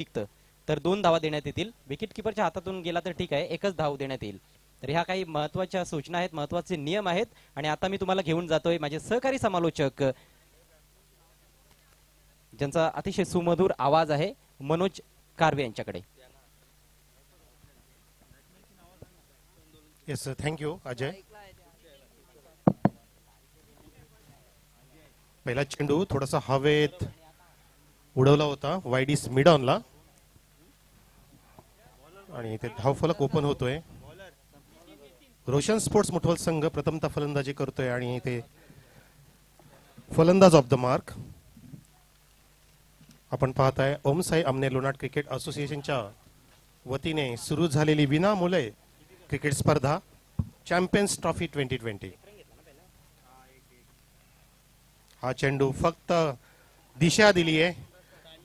टिकतं तर 2 धावा देण्यात येतील. विकेट किपरच्या हातातून गेला तर ठीक आहे, एकच धाव देण्यात येईल. तर ह्या काही महत्वाच्या सूचना आहेत, महत्वाचे नियम आहेत. आणि आता मी तुम्हाला घेऊन जातोय माझे सहकारी समालोचक, ज्यांचा अतिशय सुमधुर आवाज आहे, मनोज कारवे यांच्याकडे. Yes thank you Ajay. पहिला चेंडू थोडासा हवेत उडवला होता वाईडीस मिड ऑनला आणि इथे धावफलक ओपन होतोय. रोशन स्पोर्ट्स मुठवल संघ प्रथमतः फलंदाजी करतोय आणि इथे फलंदाज ऑफ द मार्क आपण पाहताय ओम साई अमने लोणाट क्रिकेट असोसिएशनच्या वतीने सुरू झालेली विनामूल्य क्रिकेट स्पर्धा चॅम्पियन्स ट्रॉफी 2020. हा चेंडू फक्त दिशा दिली आहे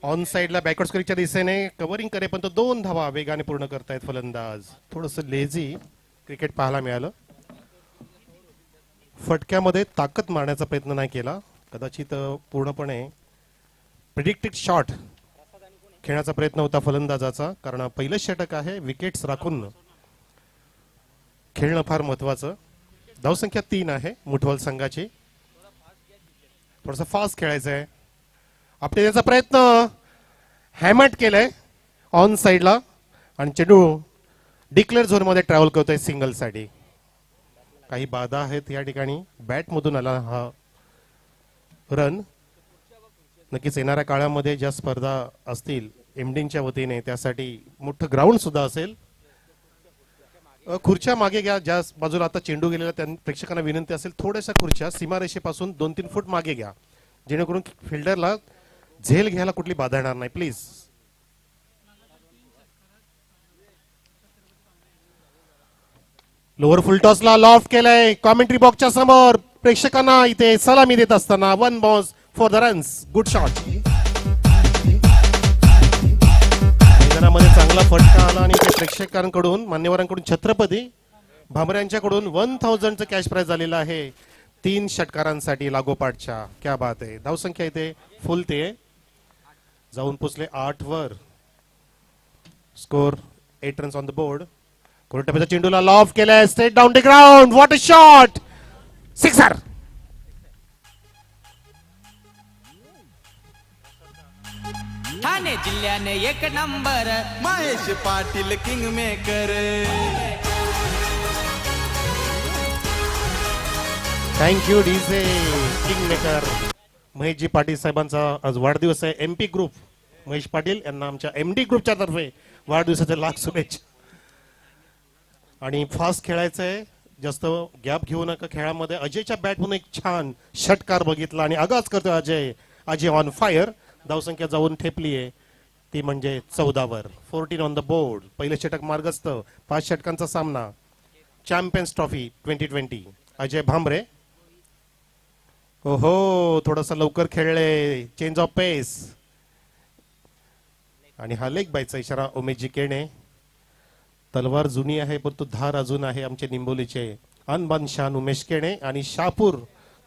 ऑन साइडला बॅकवर्ड स्क्रीनच्या दिशेने कव्हरिंग करे, पण तो 2 धावा वेगाने पूर्ण करतायत फलंदाज. थोडस लेझी क्रिकेट पाहायला मिळालं. फटक्यामध्ये ताकद मारण्याचा प्रयत्न नाही केला, कदाचित पूर्णपणे प्रिडिक्टेड शॉट खेळण्याचा प्रयत्न होता फलंदाजाचा, कारण पहिलं षटक आहे. विकेट्स राखून खेळणं फार महत्वाचं. धावसंख्या 3 आहे मुठवल संघाची. थोडंसं फास्ट खेळायचं आहे. आपण त्याचा प्रयत्न हॅमट केलाय ऑन साइडला आणि चेंडू डिक्लेअर झोन मध्ये ट्रॅव्हल करतोय सिंगल साठी. काही बाधा आहेत या ठिकाणी. बॅट मधून आला हा रन. नक्कीच येणाऱ्या काळामध्ये ज्या स्पर्धा असतील एमडीच्या वतीने त्यासाठी मोठं ग्राउंड सुद्धा असेल. खुर्च्या मागे घ्या, ज्या बाजूला आता चेंडू गेलेला त्या प्रेक्षकांना विनंती असेल थोड्याशा खुर्च्या सीमारेषेपासून 2-3 फूट मागे घ्या, जेणेकरून फिल्डरला झेल घ्यायला कुठली बाधा येणार नाही प्लीज. लोअर फुलटॉसला लॉफ्ट केलंय कॉमेंट्री बॉक्सच्या समोर. प्रेक्षकांना इथे सलामी देत असताना 1 balls for the runs. Good shot. मैदानामध्ये चांगला फटका आला आणि प्रेक्षकांकडून मान्यवरांकडून छत्रपती भामरे यांच्याकडून 1000चं कॅश प्राइज झालेलं आहे 3 षटकारांसाठी लागोपाठच्या. क्या बात आहे. धावसंख्या इथे फुलते, जाऊन पोचले 8 वर. Score 8 runs on the board. कोर्टपीच्या चेंडूला लॉफ्ट केलाय straight down the ground. What a shot. Sixer. Thane जिल्ह्याने 1 नंबर Mahesh Patil king maker. Thank you DJ king maker. महेशजी पाटील साहेबांचा आज वाढदिवस आहे. एमपी ग्रुप महेश पाटील यांना आमच्या एमडी ग्रुपच्या तर्फे वाढदिवसाच्या लाख शुभेच्छा. आणि फास्ट खेळायचं आहे, जास्त गॅप घेऊ नका खेळामध्ये. अजयच्या बॅटमधून एक छान षटकार बघितला आणि आगाज करतोय अजय. Ajay on fire. धावसंख्या जाऊन ठेपली आहे ती म्हणजे 14 वर. 14 ऑन द बोर्ड. पहिलं षटक मार्गस्थ. 5 षटकांचा सामना चॅम्पियन्स ट्रॉफी 2020. अजय भामरे. ओहो थोडासा लवकर खेळले, चेंज ऑफ पेस. आणि हा लेग बायचा इशारा उमेशजी केणे. तलवार जुनी आहे परंतु धार अजून आहे. आमचे निंबोलीचे अनबान शान उमेश केणे आणि शापूर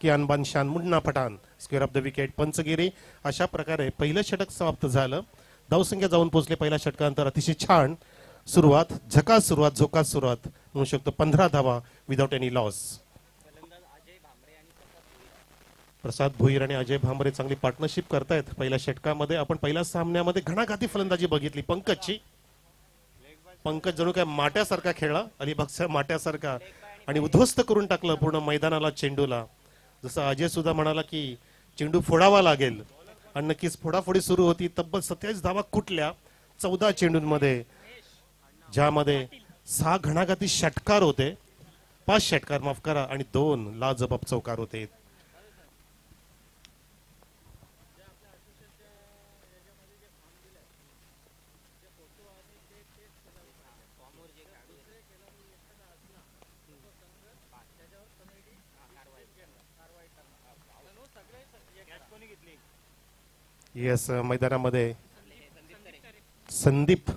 की अनबान शान Munna Pathan. Square of the wicket पंचगिरी. अशा प्रकारे पहिलं षटक समाप्त झालं. धावसंख्या जाऊन पोहोचले पहिल्या षटकानंतर. अतिशय छान सुरुवात, झकास सुरुवात, झोकास सुरुवात म्हणू शकतो. 15 धावा विदाउट एनी लॉस. प्रसाद भुईर आणि अजय भामरे चांगली पार्टनरशिप करतायत पहिल्या षटकामध्ये. आपण पहिल्या सामन्यामध्ये घणाघाती फलंदाजी बघितली पंकजची. पंकज जणू काय माट्यासारखा खेळला, अलिबागच्या माट्यासारखा, आणि उद्ध्वस्त करून टाकलं पूर्ण मैदानाला चेंडूला. जसं अजय सुद्धा म्हणाला की चेंडू फोडावा लागेल आणि नक्कीच फोडाफोडी सुरू होती. तब्बल 27 धावा कुठल्या 14 चेंडूंमध्ये, ज्यामध्ये 6 घणाघाती षटकार होते, 5 षटकार माफ करा, आणि 2 लाजबाब चौकार होते. येस मैदानामध्ये संदीप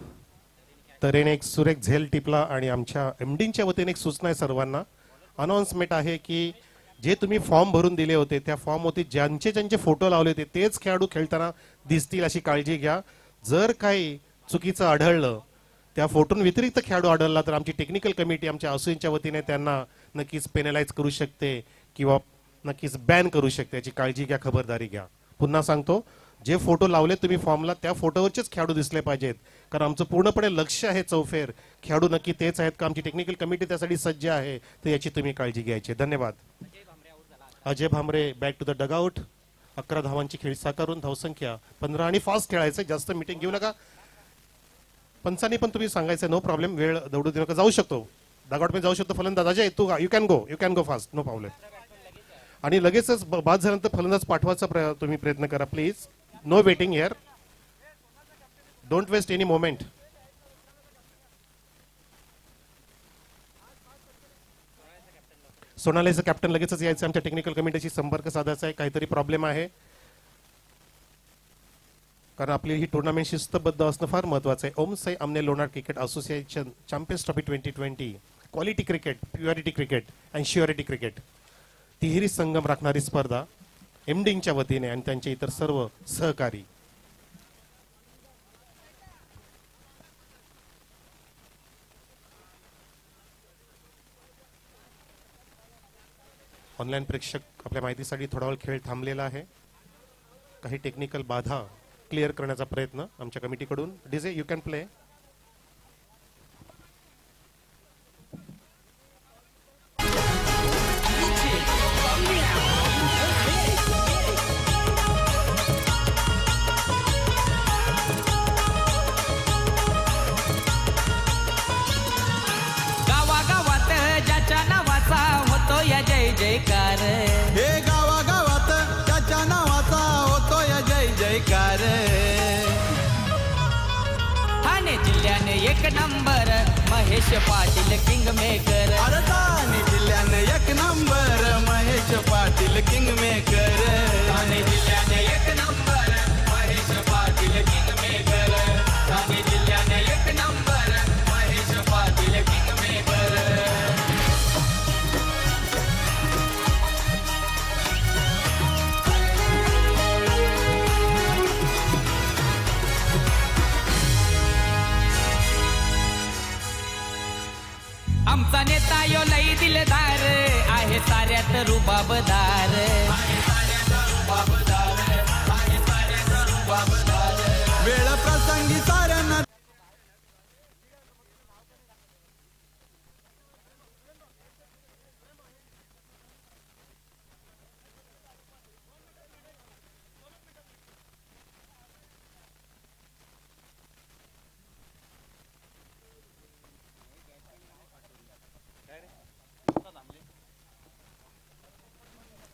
तरेने एक सुरेख झेल टिपला. आणि आमच्या एमडीच्या वतीने एक सूचना आहे सर्वांना, अनाउन्समेंट आहे की जे तुम्ही फॉर्म भरून दिले होते त्या फॉर्म होते ज्यांचे ज्यांचे फोटो लावले होते तेच खेळाडू खेळताना दिसतील अशी काळजी घ्या. जर काही चुकीचं आढळलं, त्या फोटोन व्यतिरिक्त खेळाडू आढळला तर आमची टेक्निकल कमिटी आमच्या असोसिएशनच्या वतीने त्यांना नक्कीच पेनलाइज करू शकते किंवा नक्कीच बॅन करू शकते. याची काळजी घ्या, खबरदारी घ्या. पुन्हा सांगतो, जे फोटो लावले तुम्ही फॉर्मला त्या फोटोवरचेच खेळाडू दिसले पाहिजेत, कारण आमचं पूर्णपणे लक्ष आहे चौफेर. खेळाडू नक्की तेच आहेत का, आमची टेक्निकल कमिटी त्यासाठी सज्ज आहे, तर याची तुम्ही काळजी घ्यायची. धन्यवाद. Ajay Bhamre back to the dugout. 11 धावांची खेळी साकारून धावसंख्या 15 आणि फास्ट खेळायचं, जास्त मीटिंग घेऊ नका. पंचांनी पण तुम्ही सांगायचं नो प्रॉब्लेम, वेळ दौडू देऊ नका. जाऊ शकतो डगआउट मध्ये, जाऊ शकतो फलंदाज. अजय तू you can go fast, no problem. आणि लगेचच बाद झाल्यानंतर फलंदाज पाठवायचा तुम्ही प्रयत्न करा please. No waiting here, don't waste any moment. सोनालीचं कॅप्टन लगेचच यायचं, आमच्या टेक्निकल कमिटीशी संपर्क साधायचा आहे. काहीतरी प्रॉब्लेम आहे, कारण आपली ही टुर्नामेंट शिस्तबद्ध असणं फार महत्वाचं आहे. ओम साई अमने Lonar cricket association champions trophy 2020, quality cricket, purity cricket and श्युरिटी cricket, तिहेरी संगम राखणारी स्पर्धा एमडीच्या वतीने आणि त्यांचे इतर सर्व सहकारी. ऑनलाईन प्रेक्षक आपल्या माहितीसाठी थोडा वेळ खेळ थांबलेला आहे. काही टेक्निकल बाधा क्लिअर करण्याचा प्रयत्न आमच्या कमिटीकडून. DJ you can play. गावागावात ज्याच्या नावाचा होतो या जय जयकार. हे गावागावात त्याच्या नावाचा होतोय जय जयकार. ठाणे जिल्ह्याने एक number Mahesh Patil king maker. अरे ठाणे जिल्ह्याने एक number Mahesh Patil king maker. Thane जिल्ह्याने एक number Mahesh Patil king maker. Thane जिल्ह्याने एक number Mahesh Patil king maker. आमचा नेता यो लई दिलदार आहे, साऱ्यात रुबाबदार. वेळ प्रसंगी साऱ्यांना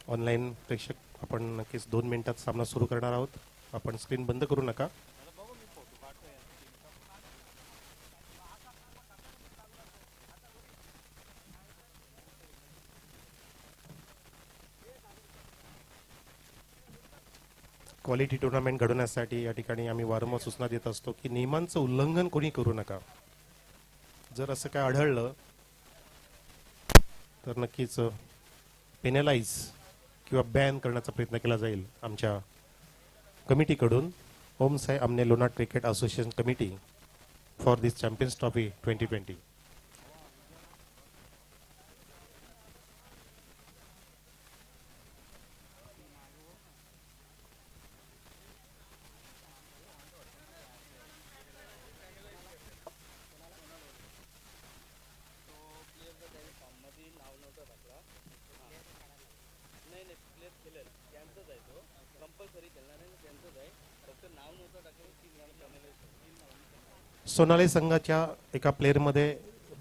ऑनलाईन प्रेक्षक आपण नक्कीच 2 मिनिटात सामना सुरू करणार आहोत. आपण स्क्रीन बंद करू नका. क्वालिटी टुर्नामेंट घडवण्यासाठी या ठिकाणी आम्ही वारंवार सूचना देत असतो की नियमांचं उल्लंघन कोणी करू नका. जर असं काय आढळलं तर नक्कीच पेनलाइज किंवा बॅन करण्याचा प्रयत्न केला जाईल आमच्या कमिटीकडून. ओम साई अमने Lonar cricket association committee for this champions trophy 2020. Sonali संघाच्या एका प्लेअरमध्ये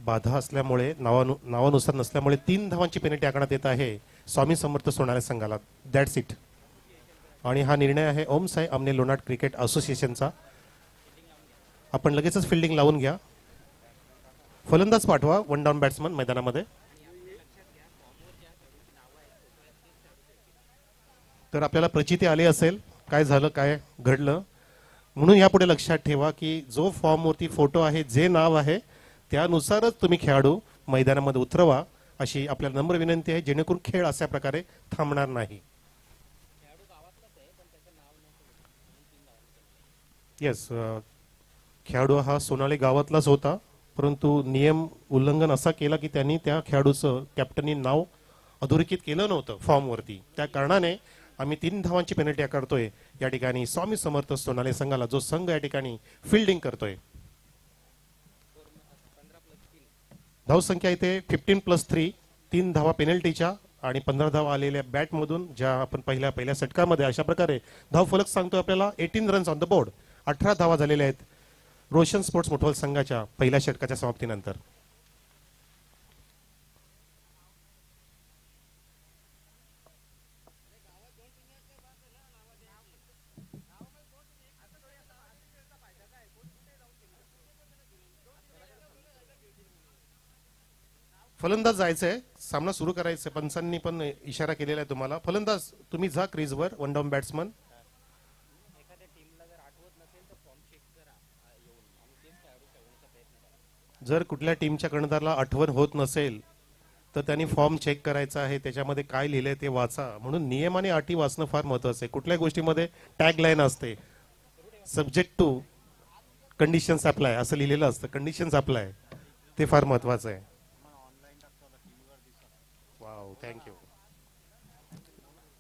बाधा असल्यामुळे नावानुसार नसल्यामुळे 3 धावांची पेनल्टी आकारण्यात येत आहे स्वामी समर्थ सोनाली संघाला. That's it. आणि हा निर्णय आहे ओम साई अमने लोणार क्रिकेट असोसिएशनचा. आपण लगेचच फिल्डिंग लावून घ्या. फलंदाज पाठवा, 1 डाऊन बॅट्समन मैदानामध्ये. तर आपल्याला प्रचिती आली असेल काय झालं, काय घडलं. म्हणून यापुढे लक्षात ठेवा की जो फॉर्मवरती फोटो आहे, जे नाव आहे, त्यानुसारच तुम्ही खेळाडू मैदानामध्ये उतरवा, अशी आपल्याला नम्र विनंती आहे, जेणेकरून खेळ अशा प्रकारे थांबणार नाही. येस, खेळाडू हा सोनाली गावातलाच होता, परंतु नियम उल्लंघन असा केला की त्यांनी त्या खेळाडूचं कॅप्टननी नाव अधोरेखित केलं नव्हतं फॉर्मवरती. त्या कारणाने आम्ही 3 धावांची पेनल्टी आकारतोय या ठिकाणी स्वामी समर्थ सोनाली संघाला, जो संघ या ठिकाणी फिल्डिंग करतोय. धावसंख्या इथे 15+3, 3 धावा पेनल्टीच्या आणि 15 धावा आलेल्या बॅटमधून, ज्या आपण पहिल्या षटकामध्ये अशा प्रकारे धाव फलक सांगतो आपल्याला. 18 रन्स ऑन द बोर्ड, 18 धावा झालेल्या आहेत रोशन स्पोर्ट्स मोठवल संघाच्या पहिल्या षटकाच्या समाप्तीनंतर. फलंदाज जायचंय, सामना सुरू करायचंय. पंचांनी पण इशारा केलेला आहे तुम्हाला. फलंदाज तुम्ही जा क्रीजवर, वन डाऊन बॅट्समन. जर कुठल्या टीमच्या कर्णधाराला आठवण होत नसेल तर त्यांनी फॉर्म चेक करायचा आहे, त्याच्यामध्ये काय लिहिलंय ते वाचा. म्हणून नियम आणि अटी वाचणं फार महत्वाचं आहे. कुठल्याही गोष्टीमध्ये टॅग लाईन असते, सब्जेक्ट टू कंडिशन्स अप्लाय असं लिहिलेलं असतं. कंडिशन्स अप्लाय ते फार महत्वाचं आहे. Wow, thank you.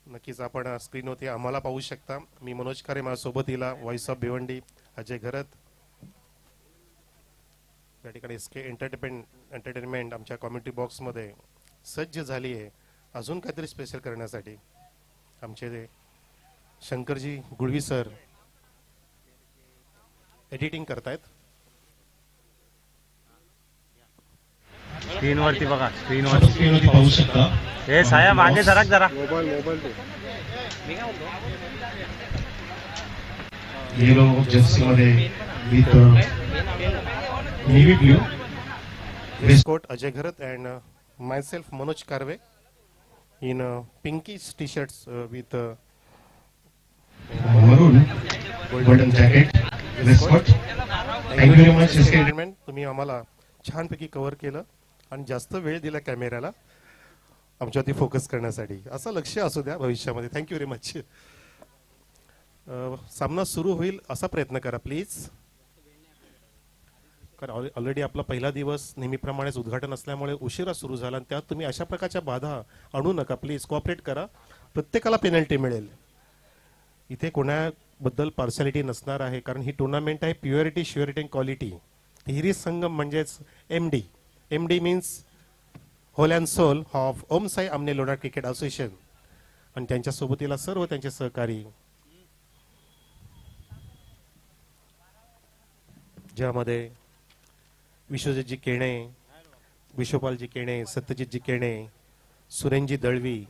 नक्कीच आपण स्क्रीनवरती आम्हाला पाहू शकता. मी मनोज खरे, माझ्यासोबत हिला व्हॉइस ऑफ भिवंडी अजय घरत. या ठिकाणी एसके एंटरटेनमेंट आमच्या कॉमेंट्री बॉक्समध्ये सज्ज झाली आहे अजून काहीतरी स्पेशल करण्यासाठी. आमचे शंकरजी गुळवी सर एडिटिंग करतायत. स्क्रीनवरती बघा, स्क्रीनवरती पाहू शकता. हे साया मागे सरक जरा. येलो जर्सी मध्ये with navy blue Westcott Ajay Gharat and myself Manoj Karve in pinkish t-shirts with maroon golden jacket waistcoat. Thank you very much. Entertainment. तुम्ही आम्हाला छानपैकी कव्हर केलं आणि जास्त वेळ दिला कॅमेऱ्याला आमच्यावरती फोकस करण्यासाठी. असं लक्ष असू द्या भविष्यामध्ये. Thank you very much. सामना सुरू होईल असा प्रयत्न करा प्लीज, कारण ऑलरेडी आपला पहिला दिवस नेहमीप्रमाणेच उद्घाटन असल्यामुळे उशिरा सुरू झाला आणि त्यात तुम्ही अशा प्रकारच्या बाधा आणू नका. प्लीज कोऑपरेट करा. प्रत्येकाला पेनल्टी मिळेल. इथे कोणाबद्दल पार्शालिटी नसणार आहे, कारण ही टुर्नामेंट आहे प्युअरिटी, श्युअरिटी अँड क्वालिटी. तिहेरी संगम म्हणजेच MD. MD means whole and soul of Om Sai Aamne Lonar cricket association आणि त्यांच्या सोबतीला सर्व त्यांचे सहकारी, ज्यामध्ये विश्वजितजी केणे, विश्वपालजी केणे, सत्यजितजी केणे, सुरेनजी दळवी,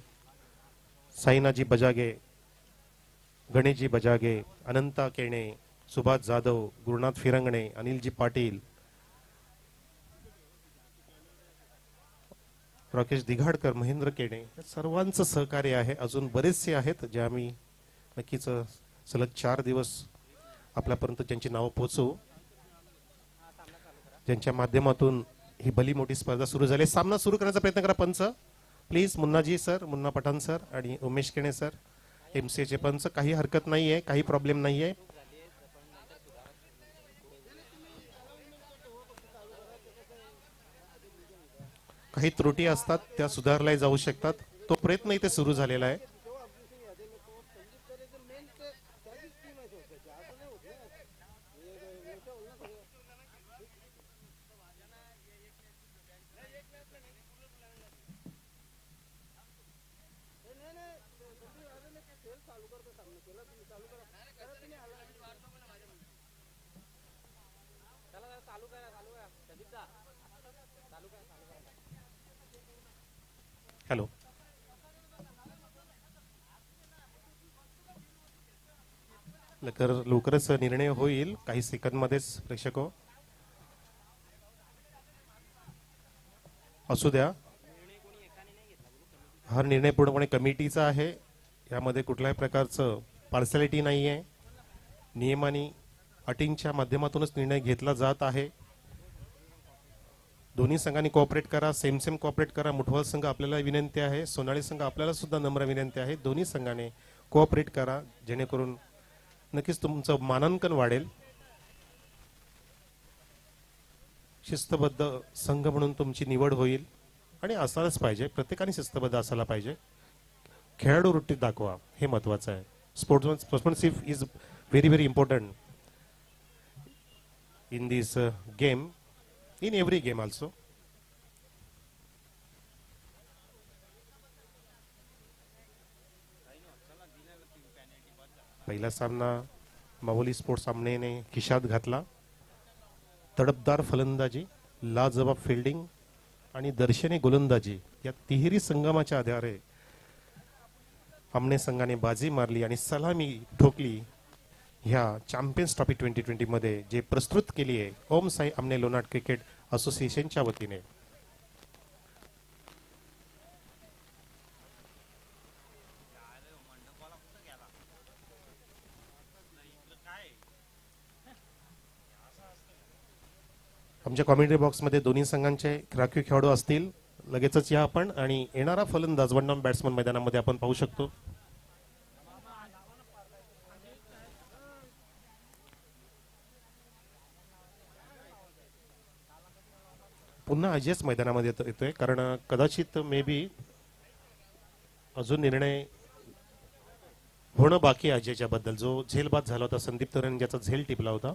साईनाजी बजागे, गणेशजी बजागे, अनंता केणे, सुभाष जाधव, गुरुनाथ फिरंगणे, अनिलजी पाटील, राकेश दिघाडकर, महेंद्र केणे, सर्वांचं सहकार्य आहे. अजून बरेचसे आहेत जे आम्ही नक्कीच सलग 4 दिवस आपल्यापर्यंत ज्यांची नावं पोहोचवू, ज्यांच्या माध्यमातून ही भली मोठी स्पर्धा सुरू झाली. सामना सुरू करण्याचा प्रयत्न करा पंच please. Munnaji sir, Munna Pathan sir आणि उमेश केणे सर, एमसीएचे पंच. काही हरकत नाहीये, काही प्रॉब्लेम नाहीये. काही त्रुटी असतात त्या सुधारल्या जाऊ शकतात. तो प्रयत्न इथे सुरू झालेला आहे. हॅलो, लवकरच निर्णय होईल काही सेकंद मध्येच. प्रेक्षक असू द्या. हा निर्णय पूर्णपणे कमिटीचा आहे. यामध्ये कुठल्याही प्रकारचं पार्सॅलिटी नाही आहे. नियम आणि अटींच्या माध्यमातूनच निर्णय घेतला जात आहे. दोन्ही संघांनी कोऑपरेट करा, सेम कोऑपरेट करा. मुठवल संघ आपल्याला विनंती आहे, सोनाळी संघ आपल्याला सुद्धा नम्र विनंती आहे. दोन्ही संघाने कोऑपरेट करा जेणेकरून नक्कीच तुमचं मानांकन वाढेल. शिस्तबद्ध संघ म्हणून तुमची निवड होईल आणि असायलाच पाहिजे. प्रत्येकाने शिस्तबद्ध असायला पाहिजे. खेळाडू वृत्ती दाखवा, हे महत्वाचं आहे. Sportsmanship is very very important in this game, in every game also. पहिला सामना मावली स्पोर्ट्स सामनेने खिशात घातला. तडपदार फलंदाजी, लाजवाब फिल्डिंग आणि दर्शनी गोलंदाजी या तिहेरी संगमाच्या आधारे आमने संघाने बाजी मारली आणि सलामी ठोकली ह्या चॅम्पियन्स ट्रॉफी 2020 मध्ये जे प्रस्तुत केली आहे ओम साई आमने लोणाट क्रिकेट असोसिएशनच्या वतीने. आमच्या कॉमेंट्री बॉक्समध्ये दोन्ही संघांचे राखीव खेळाडू असतील. लगेचच या आपण आणि येणारा फलंदाज वन डाऊन बॅट्समन मैदानामध्ये आपण पाहू शकतो. पुन्हा अजयच मैदानामध्ये येतोय कारण कदाचित मे बी अजून निर्णय होणं बाकी आहे अजयच्या बद्दल. जो झेलबाद झाला होता संदीप तोरण ज्याचा झेल टिपला होता.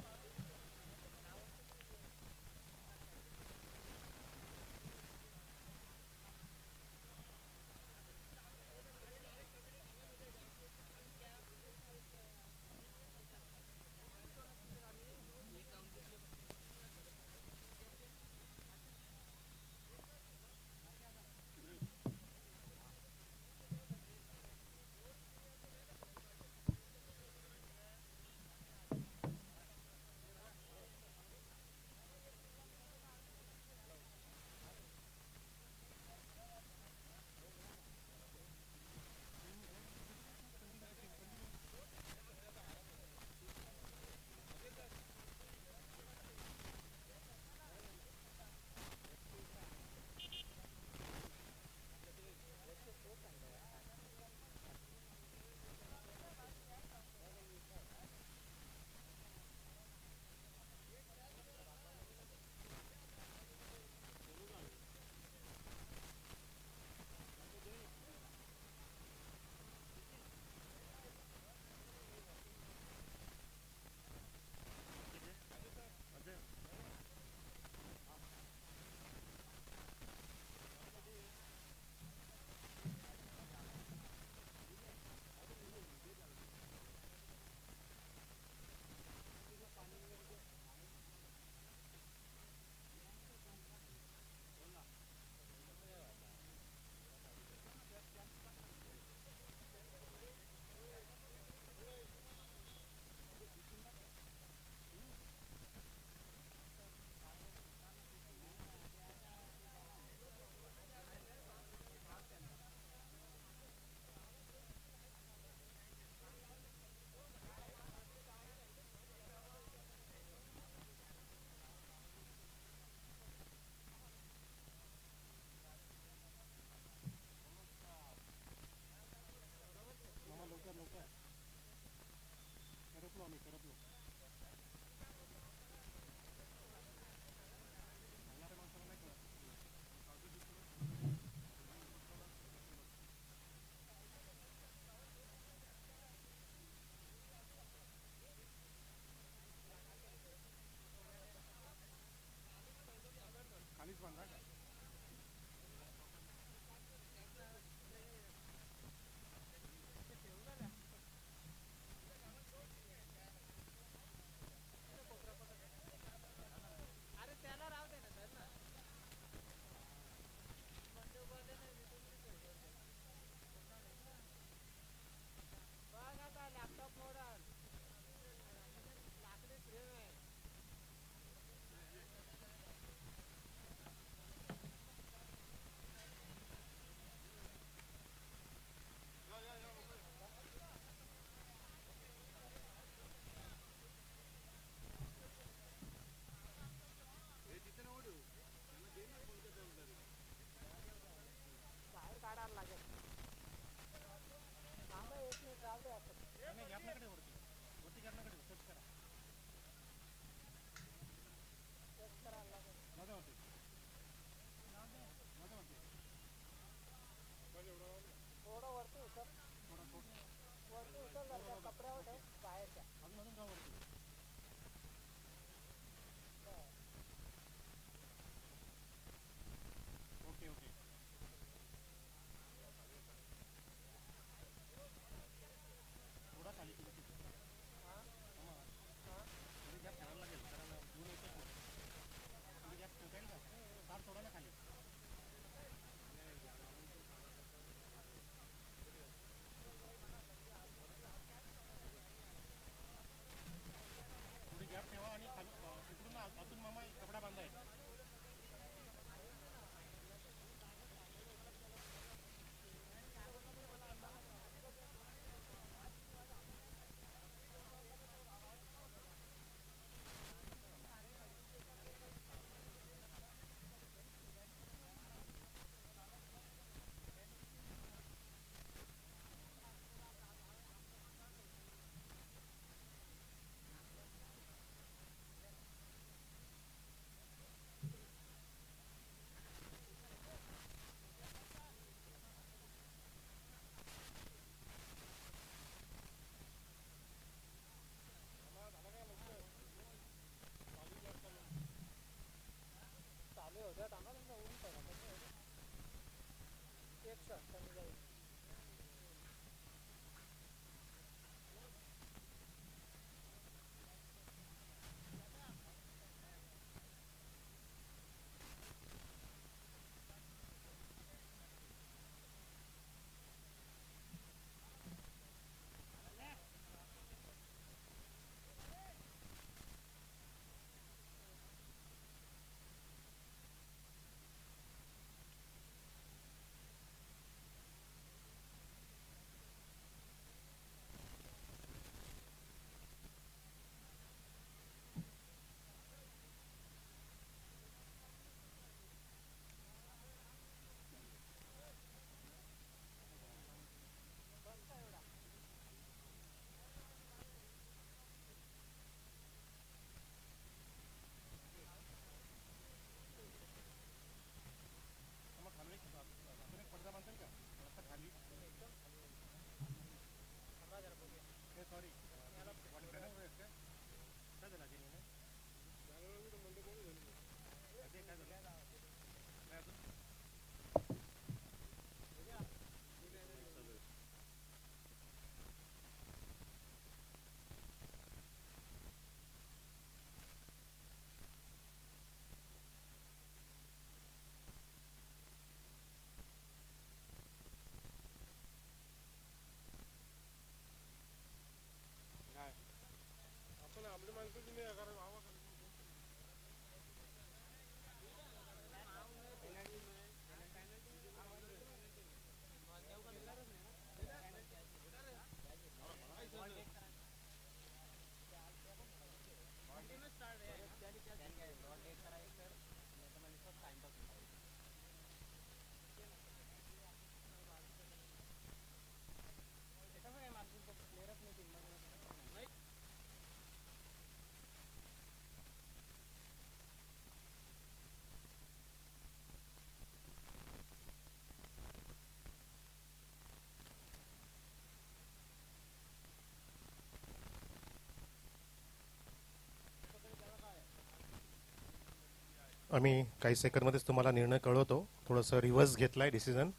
आम्ही काही सेकंदमध्येच तुम्हाला निर्णय कळवतो. थोडंसं रिव्हर्स घेतलाय डिसिजन.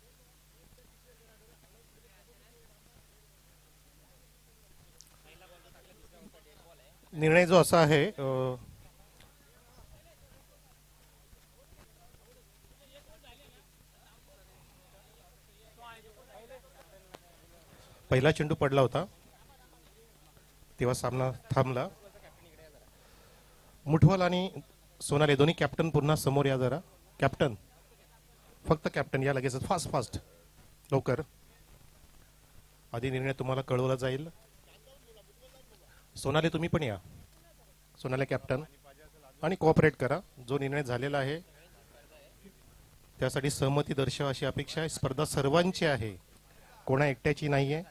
निर्णय जो असा आहे, पहिला चेंडू पडला होता तेव्हा सामना थांबला. मुठवाल आणि सोनाले दोन्ही कॅप्टन पुन्हा समोर या जरा. कॅप्टन, फक्त कॅप्टन या लगेच. फास्ट फास्ट लवकर. आधी निर्णय तुम्हाला कळवला जाईल. सोनाले तुम्ही पण या. सोनाले कॅप्टन, आणि कोऑपरेट करा. जो निर्णय झालेला आहे त्यासाठी सहमती दर्शवा अशी अपेक्षा आहे. स्पर्धा सर्वांची आहे, कोणा एकट्याची नाहीये.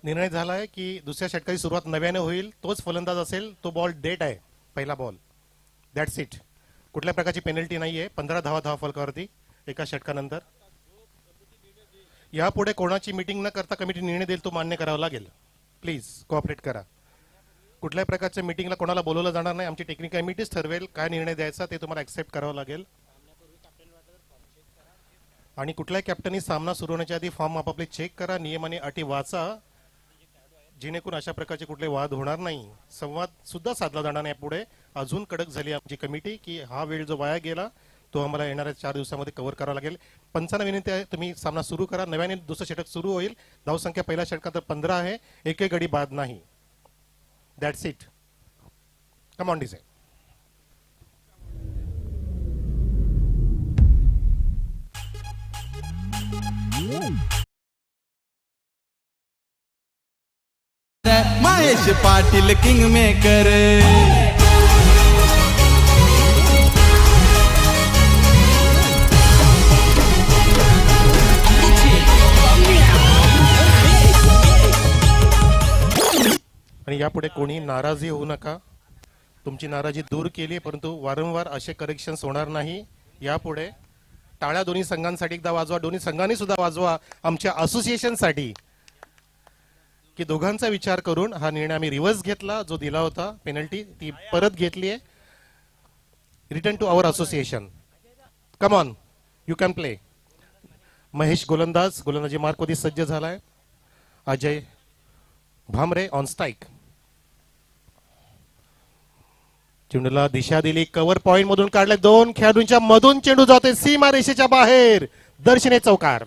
निर्णय झाला आहे की दुसऱ्या षटकाची सुरुवात नव्याने होईल. तोच फलंदाज असेल, तो बॉल डेट आहे, पहिला बॉल. That's it. कुठल्या प्रकारची पेनल्टी नाहीये. 15 धावा फलकावरती एका षटकानंतर. यापुढे कोणाची मीटिंग न करता कमिटी निर्णय देईल तो मान्य करावा लागेल. प्लीज कोऑपरेट करा. कुठल्याही प्रकारच्या मीटिंगला कोणाला बोलवलं जाणार नाही. आमची टेक्निकल कमिटीच ठरवेल काय निर्णय द्यायचा, ते तुम्हाला ऍक्सेप्ट करावं लागेल. आणि कुठल्याही कॅप्टननी सामना सुरू होण्याच्या आधी फॉर्म आपापले चेक करा, नियम आणि अटी वाचा, जेणेकरून अशा प्रकारचे कुठले वाद होणार नाही. संवाद सुद्धा साधला जाणार नाही. पुढे अजून कडक झाली आमची कमिटी की हा वेळ जो वाया गेला तो आम्हाला येणाऱ्या 4 दिवसामध्ये कव्हर करावा लागेल. पंचांना विनंती आहे, तुम्ही सामना सुरू करा. नव्याने दुसरं षटक सुरू होईल. धावसंख्या पहिल्या षटकात 15 आहे. एकही गडी बाद नाही. That's it. Come on design. Mahesh Patil king maker. आणि यापुढे कोणी नाराजी होऊ नका. तुमची नाराजी दूर केली, परंतु वारंवार असे करेक्शन्स होणार नाही. यापुढे टाळ्या दोन्ही संघांसाठी एकदा वाजवा. दोन्ही संघांनी सुद्धा वाजवा आमच्या असोसिएशनसाठी, की दोघांचा विचार करून हा निर्णय आम्ही रिव्हर्स घेतला. जो दिला होता पेनल्टी ती परत घेतली आहे. Return to our association. Come on, you can play. Mahesh गोलंदाजी मार्कवरती सज्ज झालाय. Ajay Bhamre on strike. चेंडूला दिशा दिली. कव्हर पॉइंट मधून काढले. 2 खेळाडूंच्या मधून चेंडू जातोय सीमा रेषेच्या बाहेर. दर्शने चौकार.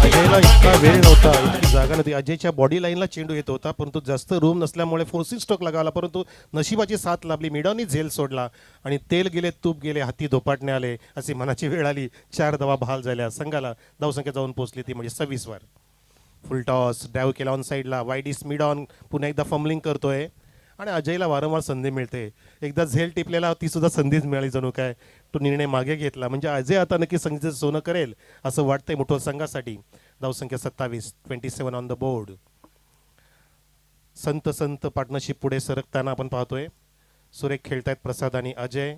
अजयला इतका वेळ नव्हता, इतकी जागा नव्हती. अजयच्या बॉडी लाईनला चेंडू येत होता, परंतु जास्त रूम नसल्यामुळे फोर्सिंग स्ट्रोक लागावला, परंतु नशिबाची साथ लाभली. मिडॉनी झेल सोडला आणि तेल गेले तूप गेले हाती धोपाटणे आले अशी मनाची वेळ आली. 4 धावा बहाल झाल्या. संघाला धावसंख्या जाऊन पोहोचली ती म्हणजे 26 वर. फुल टॉस ड्राईव्ह केला ऑन साईडला. वाईडिस मिडॉन पुन्हा एकदा फंबलिंग करतोय आणि अजयला वारंवार संधी मिळते. एकदा झेल टिपलेला ती सुद्धा संधीच मिळाली जणू काय. तो निर्णय मागे घेतला म्हणजे अजय आता नक्की संधीचं सोनं करेल असं वाटतंय मुठोल संघासाठी. धावसंख्या 27, 27 on the board. Sant Sant partnership पुढे सरकताना आपण पाहतोय. सुरेख खेळतायत प्रसाद आणि अजय.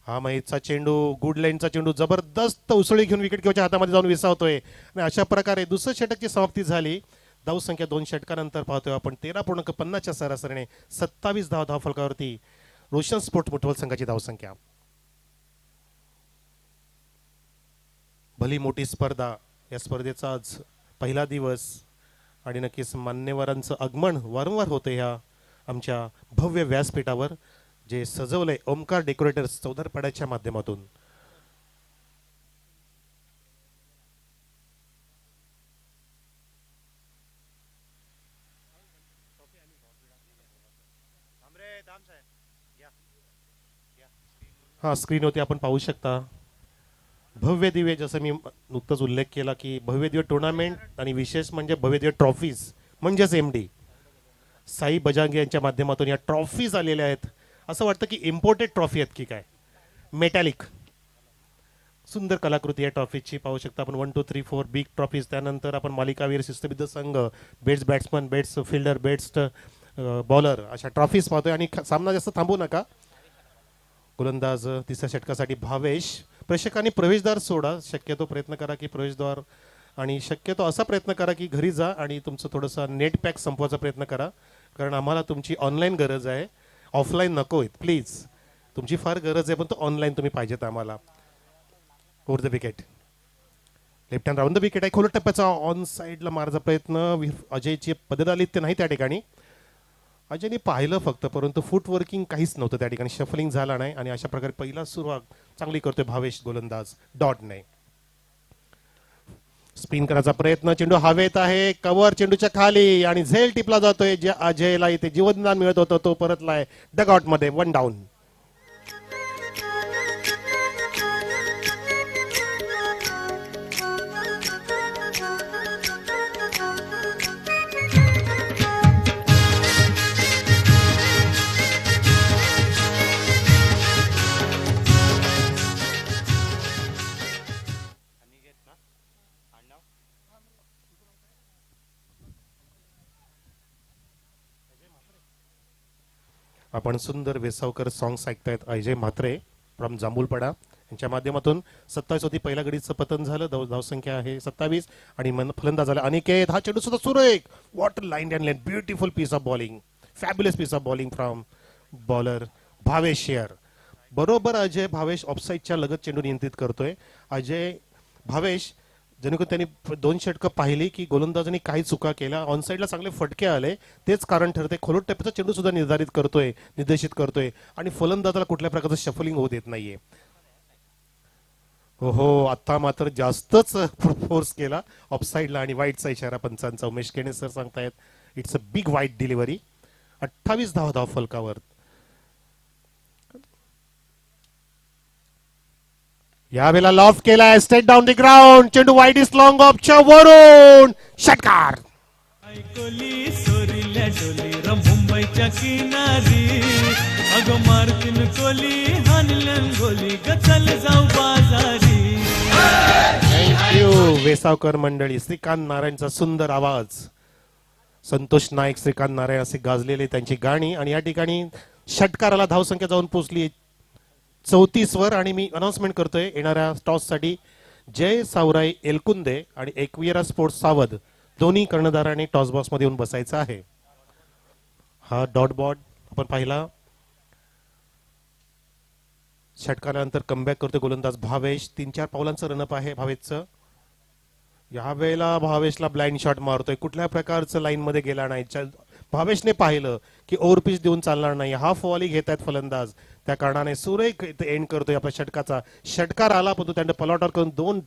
हा महेशचा चेंडू, गुड लाईनचा चेंडू जबरदस्त उसळी घेऊन विकेट किपरच्या हातामध्ये जाऊन विसावतोय आणि अशा प्रकारे दुसऱ्या षटकाची समाप्ती झाली. धावसंख्या 2 षटकानंतर पाहतोय आपण 13.50च्या सरासरीने 27 धावफलकावरती रोशन स्पोर्ट मुठोल संघाची धावसंख्या. भली मोठी स्पर्धा. या स्पर्धेचा आज पहिला दिवस आणि नक्कीच मान्यवरांचं आगमन वारंवार होतं ह्या आमच्या भव्य व्यासपीठावर जे सजवलंय ओमकार डेकोरेटर्स चौधरपाड्याच्या माध्यमातून. हा स्क्रीनवरती आपण पाहू शकता भव्य दिव्य, जसं मी नुकताच उल्लेख केला की भव्य दिव्य टुर्नामेंट आणि विशेष म्हणजे भव्य दिव्य ट्रॉफीज म्हणजेच MD साई बजांगे यांच्या माध्यमातून या ट्रॉफीज आलेल्या आहेत. असं वाटतं की इम्पोर्टेड ट्रॉफी आहेत की काय. मेटॅलिक सुंदर कलाकृती या ट्रॉफीची पाहू शकता आपण. 1 2 3 4 बिग ट्रॉफीज. त्यानंतर आपण मालिकावीर शिस्तबद्ध संघ, bets batsman, bets fielder, bets bowler अशा ट्रॉफीज पाहतोय. आणि सामना जास्त थांबू नका. गोलंदाज तिसऱ्या षटकासाठी भावेश. प्रेक्षकांनी प्रवेशद्वार सोडा, शक्यतो प्रयत्न करा की प्रवेशद्वार, आणि शक्यतो असा प्रयत्न करा की घरी जा आणि तुमचं थोडंसं नेट पॅक संपवायचा प्रयत्न करा, कारण आम्हाला तुमची ऑनलाईन गरज आहे. ऑफलाईन नको आहेत प्लीज. तुमची फार गरज आहे पण तो ऑनलाईन तुम्ही पाहिजेत आम्हाला. Over the wicket. Left hand round the wicket आहे. खोलट टप्प्याचा ऑन साईडला मारायचा प्रयत्न. अजयची पद्धत आली ते नाही त्या ठिकाणी. अजयने पाहिलं फक्त, परंतु फुट वर्किंग काहीच नव्हतं त्या ठिकाणी. शफलिंग झाला नाही आणि अशा प्रकारे पहिला सुरुवात चांगली करतोय भावेश गोलंदाज. डॉट नाही. स्पिन करायचा प्रयत्न. चेंडू हवेत आहे. कव्हर चेंडूच्या खाली आणि झेल टिपला जातोय. जे अजयला इथे जीवनदान मिळत होतं तो परतलाय डगआउट मध्ये. 1 डाऊन. आपण सुंदर वेसावकर सॉंग्स ऐकतायत. अजय म्हात्रे फ्रॉम जांभूलपाडा यांच्या माध्यमातून. 27 होती पहिल्या गडीचं पतन झालं. धावसंख्या आहे 27 आणि फलंदाज झाला अनिकेत. हा चेंडू सुद्धा सुरेख. What a line and length. Beautiful piece of bowling. Fabulous piece of bowling from bowler Bhavesh शेअर. बरोबर अजय भावेश ऑफसाईडच्या लगत चेंडू नियंत्रित करतोय. अजय भावेश जेणेकरून त्यांनी 2 षटकं पाहिली की गोलंदाजांनी काही चुका केल्या. ऑनसाईडला चांगले फटके आले, तेच कारण ठरते. खोलट टप्प्याचा चेंडू सुद्धा निर्देशित करतोय आणि फलंदाजाला कुठल्या प्रकारचं शफलिंग होऊ देत नाहीये. हो आता मात्र जास्तच फोर्स केला ऑफसाईडला आणि वाईटचा इशारा पंचांचा. उमेश केणे सर सांगतायत इट्स अ बिग वाईट डिलिव्हरी. 28 धाव फलकावर. यावेळेला लॉफ्ट केलाय. State down the ground. चेंडू वाईड इस लॉंग ऑफच्या वरून षटकार. ऐकोली सोरील्या डोली र मुंबईच्या किनारी. अगं मारतीन कोली हानल्यान गोली गचल जाऊ बाजारी. थँक्यू वेसावकर मंडळी. श्रीकांत नारायणचा सुंदर आवाज. संतोष नाईक, श्रीकांत नारायण असे गाजलेले त्यांची गाणी. आणि या ठिकाणी षटकाराला धावसंख्या जाऊन पोहोचली 34 वर. आणि मी अनाउन्समेंट करतोय येणाऱ्या टॉस साठी जय सावराई एलकुंदे आणि एकविरा स्पोर्ट्स सावध दोन्ही कर्णधारांनी टॉस बॉक्स मध्ये येऊन बसायचं आहे. हा डॉट बॉट आपण पाहिला. षटकारानंतर कमबॅक करतोय गोलंदाज भावेश. 3-4 पावलांचं रनअप आहे भावेशचं. या वेळेला भावेशला ब्लाइंड शॉट मारतोय. कुठल्या प्रकारचं लाईन मध्ये गेला नाही. भावेशने पाहिलं की ओव्हरपिच देऊन चालणार नाही. हाफ वॉली घेत आहेत फलंदाज. त्या कारणाने सुरेख एंड करतोय आपल्या षटकाचा. षटकार आला पण तो त्यांना पलॉटर करून 2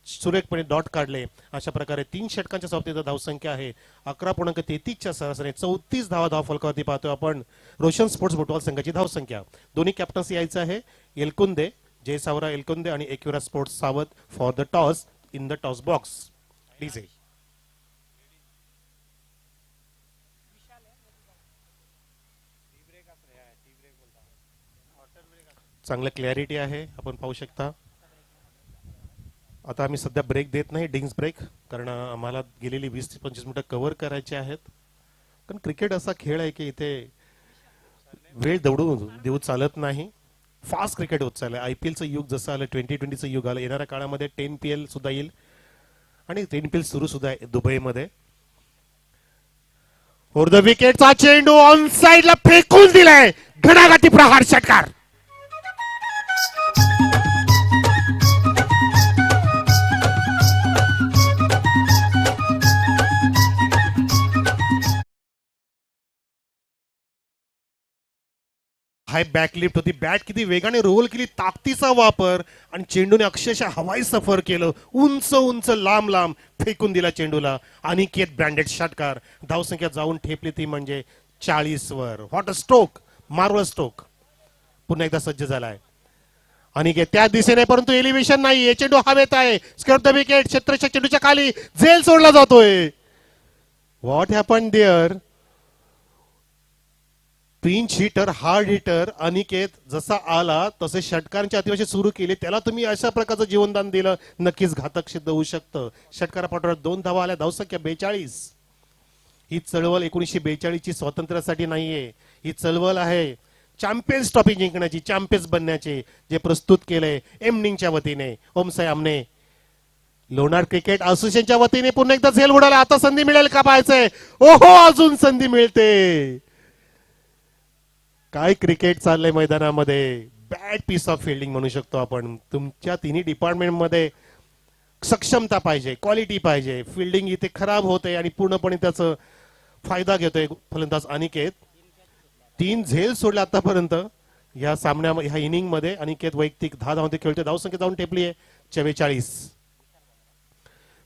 सुरेखपणे डॉट काढले. अशा प्रकारे 3 षटकांच्या सोबतीचा धावसंख्या आहे 11.33च्या सरासरी 34 धावा फलकावरती पाहतोय आपण. रोशन स्पोर्ट्स फुटबॉल संघाची धावसंख्या. दोन्ही कॅप्टन्स यायचं आहे एलकुंदे, जय सावरा एलकुंदे आणि एकविरा स्पोर्ट्स सावध for the toss in the toss box. DJ चांगलं क्लॅरिटी आहे आपण पाहू शकता. आता आम्ही सध्या ब्रेक देत नाही, डिंग्स ब्रेक, कारण आम्हाला गेलेली 20 ते 25 मिनिटं कव्हर करायची आहेत. कारण क्रिकेट असा खेळ आहे की इथे वेळ दौडून देऊ चालत नाही. फास्ट क्रिकेट होत चाललंय. IPLचं युग जसं आलं, 2020चं युग आलं, येणाऱ्या काळामध्ये 10PL सुद्धा येईल आणि 10PL सुरू सुद्धा आहे दुबईमध्ये. फॉर द विकेटचा चेंडू ऑन साइडला फेकून दिलाय, घणाघाती प्रहार षटकार. हाय बॅकलिफ्ट होती, बॅट किती वेगाने रोल केली, ताकदीचा वापर आणि चेंडूने अक्षरशः हवाई सफर केलं. उंच उंच लांब लांब फेकून दिला चेंडूला. अनिकेत ब्रँडेड षटकार. धावसंख्या जाऊन ठेपली ती म्हणजे 40 वर. What a stroke, Marvel stroke. पुन्हा एकदा सज्ज झालाय अनिकेत त्या दिशेने, परंतु एलिव्हेशन नाही. चेंडू हवेत आहे. Square the wicket. क्षेत्रच्या चेंडूच्या खाली झेल सोडला जातोय. What happen there. Pinch hitter, hard hitter Aniket जसा आला तसे षटकांचे अतिवाशी सुरू केले. त्याला तुम्ही अशा प्रकारचं जीवनदान दिलं, नक्कीच घातक सिद्ध होऊ शकतं. षटकारापाठोपाठ 2 धावा आल्या, धावसंख्या 42. ही चळवळ 1942 ची स्वातंत्र्यासाठी नाहीये. ही चळवळ आहे चॅम्पियन्स ट्रॉफी जिंकण्याची, चॅम्पियन्स बनण्याचे, जे प्रस्तुत केलंय एमनिंगच्या वतीने ओमसाई आमने. लोणार क्रिकेट असोसिएशनच्या वतीने पुन्हा एकदा झेल उडाला. आता संधी मिळेल का पाहायचंय. ओहो, अजून संधी मिळते. काय क्रिकेट चाललंय मैदानामध्ये. बॅड पीस ऑफ फिल्डिंग म्हणू शकतो आपण. तुमच्या तिन्ही डिपार्टमेंटमध्ये सक्षमता पाहिजे, क्वालिटी पाहिजे. फिल्डिंग इथे खराब होते आणि पूर्णपणे त्याचा फायदा घेतोय फलंदाज अनिकेत. 3 झेल सोडले आतापर्यंत या सामन्यामध्ये, ह्या इनिंग मध्ये. अनिकेत वैयक्तिक 10 धावांमध्ये खेळतोय. धावसंख्या जाऊन टेपली आहे 44.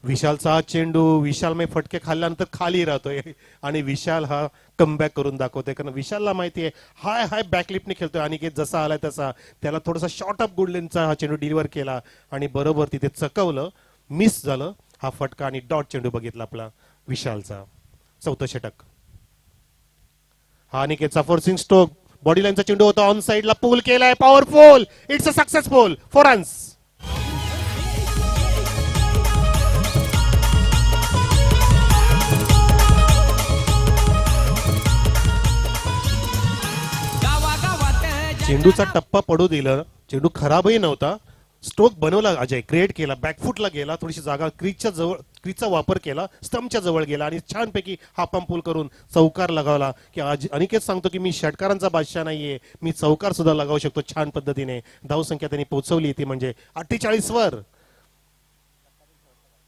विशालचा चेंडू, विशालमय फटके खाल्ल्यानंतर खाली राहतोय आणि विशाल हा कमबॅक करून दाखवतोय. कारण विशालला माहिती आहे हाय हाय बॅकलिफ्टने खेळतोय. अनिकेत जसा आलाय तसा त्याला थोडासा शॉर्ट ऑफ गुडलेनचा हा चेंडू डिलिव्हर केला आणि बरोबर तिथे चकवलं, मिस झालं. हा फटका आणि डॉट चेंडू बघितला आपला विशालचा. 4थं षटक. हा अनिकेतचा फोर्सिंग स्ट्रोक, बॉडी लाईनचा चेंडू होता, ऑन साइडला पूल केलाय, powerful. It's a successful 4 runs. चेंडूचा टप्पा पडू दिला. चेंडू खराबही नव्हता. स्ट्रोक बनवला अजय, क्रिएट केला, बॅकफुटला गेला, थोडीशी जागा क्रीजच्या जवळ, क्रीजचा वापर केला, स्टंपच्या जवळ गेला आणि छानपैकी हा पंप पूल करून चौकार लगावला. की अनिकेत सांगतो की मी षटकारांचा बादशाह नाहीये, मी चौकार सुद्धा लगावू शकतो छान पद्धतीने. धावसंख्या त्यांनी पोहोचवली ती म्हणजे 48 वर.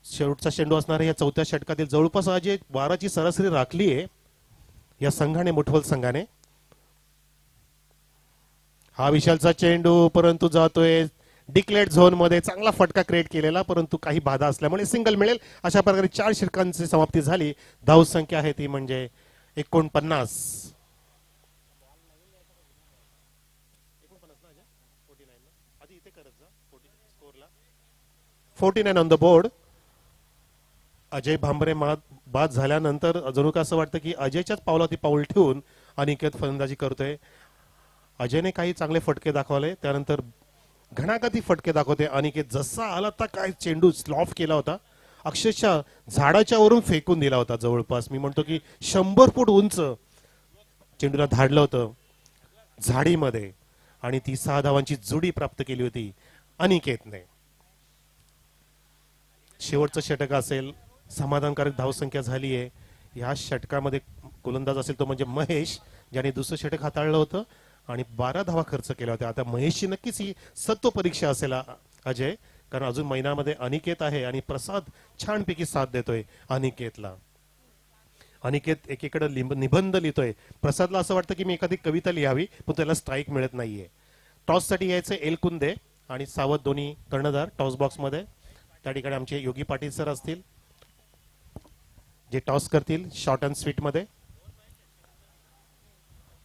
शेवटचा चेंडू असणार या 4थ्या षटकातील. जवळपास अजय 12ची सरासरी राखली आहे या संघाने, मुठवल संघाने. हा विशालचा चेंडू परंतु जातोय डिक्लेअर्ड झोन मध्ये. चांगला फटका क्रिएट केलेला, परंतु काही बाधा असल्यामुळे सिंगल मिळेल. अशा प्रकारे 4 षटकांची समाप्ती झाली. धावसंख्या आहे ती म्हणजे 49. 49 on the board. Ajay Bhambare बाद झाल्यानंतर जणू का असं वाटतं की अजयच्याच पावलावरती पाऊल ठेवून अनिकेत फलंदाजी करतोय. अजयने काही चांगले फटके दाखवले, त्यानंतर घणाघाती फटके दाखवते अनिकेत. जसा आला तर काय चेंडू स्लॉफ केला होता, अक्षरशः झाडाच्या वरून फेकून दिला होता. जवळपास मी म्हणतो की 100 फूट उंच चेंडूला धाडलं होतं झाडीमध्ये आणि ती 6 धावांची जोडी प्राप्त केली होती अनिकेतने. शेवटचं षटक असेल, समाधानकारक धावसंख्या झाली आहे. या षटकामध्ये गोलंदाज असेल तो म्हणजे महेश, ज्याने दुसरं षटक हाताळलं होतं आणि 12 धावा खर्च केल्या होत्या. आता महेशची नक्कीच ही सत्व परीक्षा असेल अजय, कारण अजून मैदानामध्ये अनिकेत आहे आणि प्रसाद छानपैकी साथ देतोय अनिकेतला. अनिकेत एकीकडे निबंध लिहितोय. प्रसादला असं वाटतं की मी एखादी कविता लिहावी, पण त्याला स्ट्राईक मिळत नाहीये. टॉस साठी यायचं एलकुंदे आणि सावध दोन्ही कर्णधार टॉस बॉक्स मध्ये. त्या ठिकाणी आमचे योगी पाटील सर असतील जे टॉस करतील शॉर्ट अँड स्वीट मध्ये.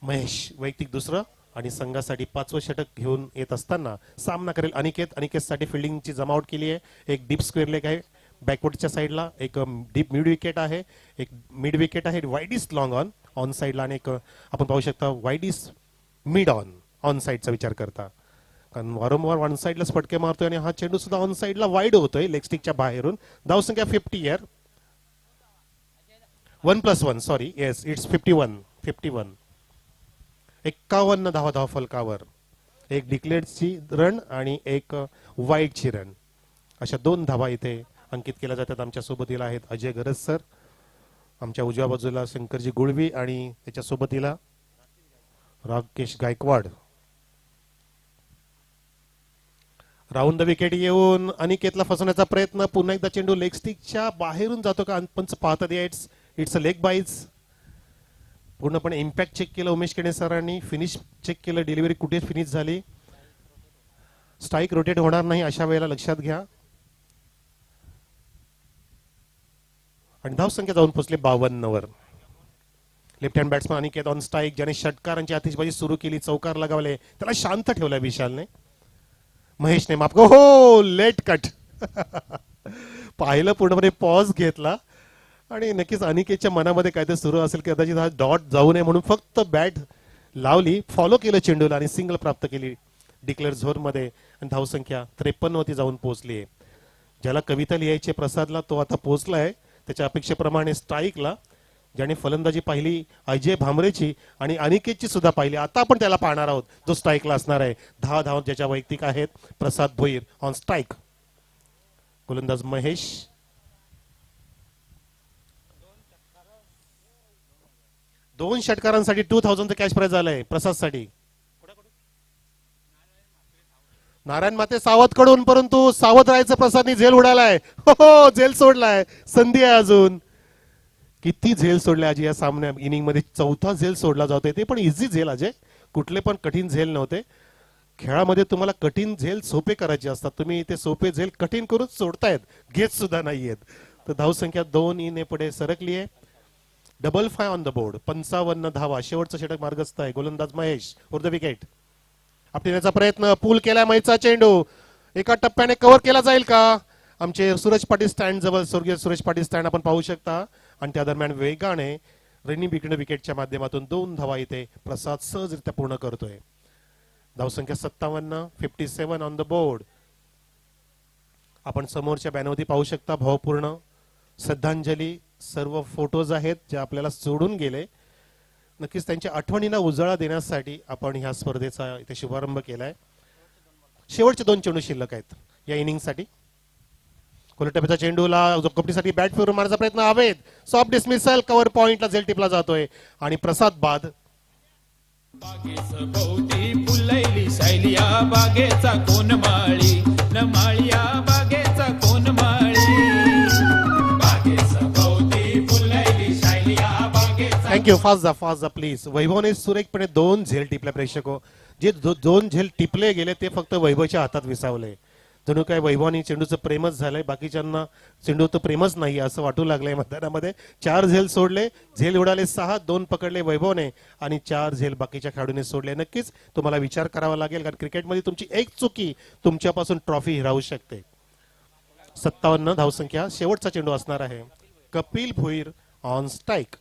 महेश वैयक्तिक दुसरं आणि संघासाठी 5वं षटक घेऊन येत असताना सामना करेल अनिकेत. अनिकेतसाठी फिल्डिंगची जमावट केली आहे. एक डीप स्क्वेअर लेग आहे बॅकवर्डच्या साईडला, एक डीप मिड विकेट आहे, एक मिड विकेट आहे, वाईड इज लॉंग ऑन साईडला आणि एक आपण पाहू शकता वाईड इज मिड ऑन साईडचा विचार करता, कारण वारंवार वन साईडलाच फटके मारतोय आणि हा चेंडू सुद्धा ऑन साईडला वाईड होतोय लेग स्टिकच्या बाहेरून. धावसंख्या 50 यार 1+1 सॉरी येस इट्स 51. 51 धावा फलकावर, एक डिक्लेअरची रन आणि एक वाईडची रन, अशा 2 धावा इथे अंकित केल्या जातात. आमच्या सोबतीला आहेत अजय गरज सर, आमच्या उजव्या बाजूला शंकरजी गुळवी आणि त्याच्या सोबतीला Rakesh Gaikwad. Round the wicket येऊन अनिकेतला फसवण्याचा प्रयत्न, पुन्हा एकदा चेंडू लेग स्टिकच्या बाहेरून जातो का पंच पाहतात. It's a leg byes. पूर्णपणे इम्पॅक्ट चेक केलं उमेश केणे सरांनी, फिनिश चेक केलं, डिलिव्हरी कुठे फिनिश झाली. स्ट्राईक रोटेट होणार नाही अशा वेळेला लक्षात घ्या. आणि धावसंख्या जाऊन पोहोचले 52 वर. Left hand batsman Aniket on strike, ज्याने षटकारांची आतिषबाजी सुरू केली, चौकार लगावले, त्याला शांत ठेवला विशालने. महेशने माफ हो लेट कट पाहिलं, पूर्णपणे पॉज घेतला आणि नक्कीच अनिकेतच्या मनामध्ये काहीतरी सुरू असेल, कदाचित हा डॉट जाऊ नये म्हणून फक्त बॅट लावली, फॉलो केलं चेंडूला आणि सिंगल प्राप्त केली डिक्लेअर झोन मध्ये. आणि धावसंख्या 53 वरती जाऊन पोहोचली. ज्याला कविता लिहायची प्रसादला तो आता पोहोचलाय त्याच्या अपेक्षेप्रमाणे स्ट्राईकला, ज्याने फलंदाजी पाहिली अजय भामरेची आणि अनिकेतची सुद्धा पाहिली. आता आपण त्याला पाहणार आहोत जो स्ट्राईकला असणार आहे. 10 धावा ज्याच्या वैयक्तिक आहेत. प्रसाद भोईर ऑन स्ट्राईक. गोलंदाज महेश, दोन षटकारांसाठी 2000 कॅश प्राइज झालंय प्रसादसाठी. नारायण माते सावध कडून, परंतु सावध राहायचं प्रसादनी झेल उडालाय. हो झेल सोडलाय, संधी आहे अजून. किती झेल सोडले अजय या सामन्या इनिंग मध्ये, 4था झेल सोडला जातोय, ते पण इझी झेल अजय, कुठले पण कठीण झेल नव्हते. खेळामध्ये तुम्हाला कठीण झेल सोपे करायचे असतात, तुम्ही ते सोपे झेल कठीण करून सोडतायत, घेत सुद्धा नाहीयेत. तर धावसंख्या 2 ने पुढे सरकली आहे. 55 ऑन द बोर्ड. 55 धावा, शेवटचं षटक मार्गस्थ आहे. गोलंदाज महेश वर द विकेट. आपल्याचा प्रयत्न, पूल केला महेशचा चेंडू, एका टप्प्याने कव्हर केला जाईल का? आमचे सूरज पाटील स्टँड जवळ, स्वर्गीय सूरज पाटील स्टँड आपण पाहू शकता. आणि त्या दरम्यान वेगाने रनिंग विकेटच्या माध्यमातून 2 धावा इथे प्रसाद सहजरित्या पूर्ण करतोय. धावसंख्या 57, 57 ऑन द बोर्ड. आपण समोरच्या बॅनरवरती पाहू शकता भावपूर्ण श्रद्धांजली सर्व फोटोज आहेत जे आपल्याला सोडून गेले. नक्कीच त्यांच्या आठवणींना उजाळा देण्यासाठी आपण ह्या स्पर्धेचा इथे शुभारंभ केलाय. शेवटचे 2 चेंडू शिल्लक आहेत या इनिंगसाठी. कोलटप्याच्या चेंडूला कपटीसाठी बॅट फिरून मारण्याचा प्रयत्न हवेत, सॉफ्ट डिसमिसल, कव्हर पॉइंटला झेल टिपला जातोय आणि प्रसाद बाद. बागेच भोवती फुलैली शैलिया बागेचा कोण माळी न माळिया बागेचा कोण माळी. बागेच भोवती फुलैली शैलिया बागेचा. थँक्यू. फास्ट जा प्लीज. वैभवने सुरेखपणे 2 झेल टिपल्या. प्रेक्षको जे 2 झेल टिपले गेले ते फक्त वैभवच्या हातात विसावले. जणू काय वैभवानी चेंडूचं प्रेमच झालंय, बाकीच्यांना चेंडूचं प्रेमच नाही असं वाटू लागलंय मैदानामध्ये. 4 झेल सोडले, झेल उडाले 6, 2 पकडले वैभवने आणि 4 झेल बाकीच्या खेळाडूंनी सोडले. नक्कीच तुम्हाला विचार करावा लागेल, कारण क्रिकेटमध्ये तुमची एक चुकी तुमच्यापासून ट्रॉफी हिरावू शकते. 57 धावसंख्या, शेवटचा चेंडू असणार आहे. Kapil Bhoir on strike.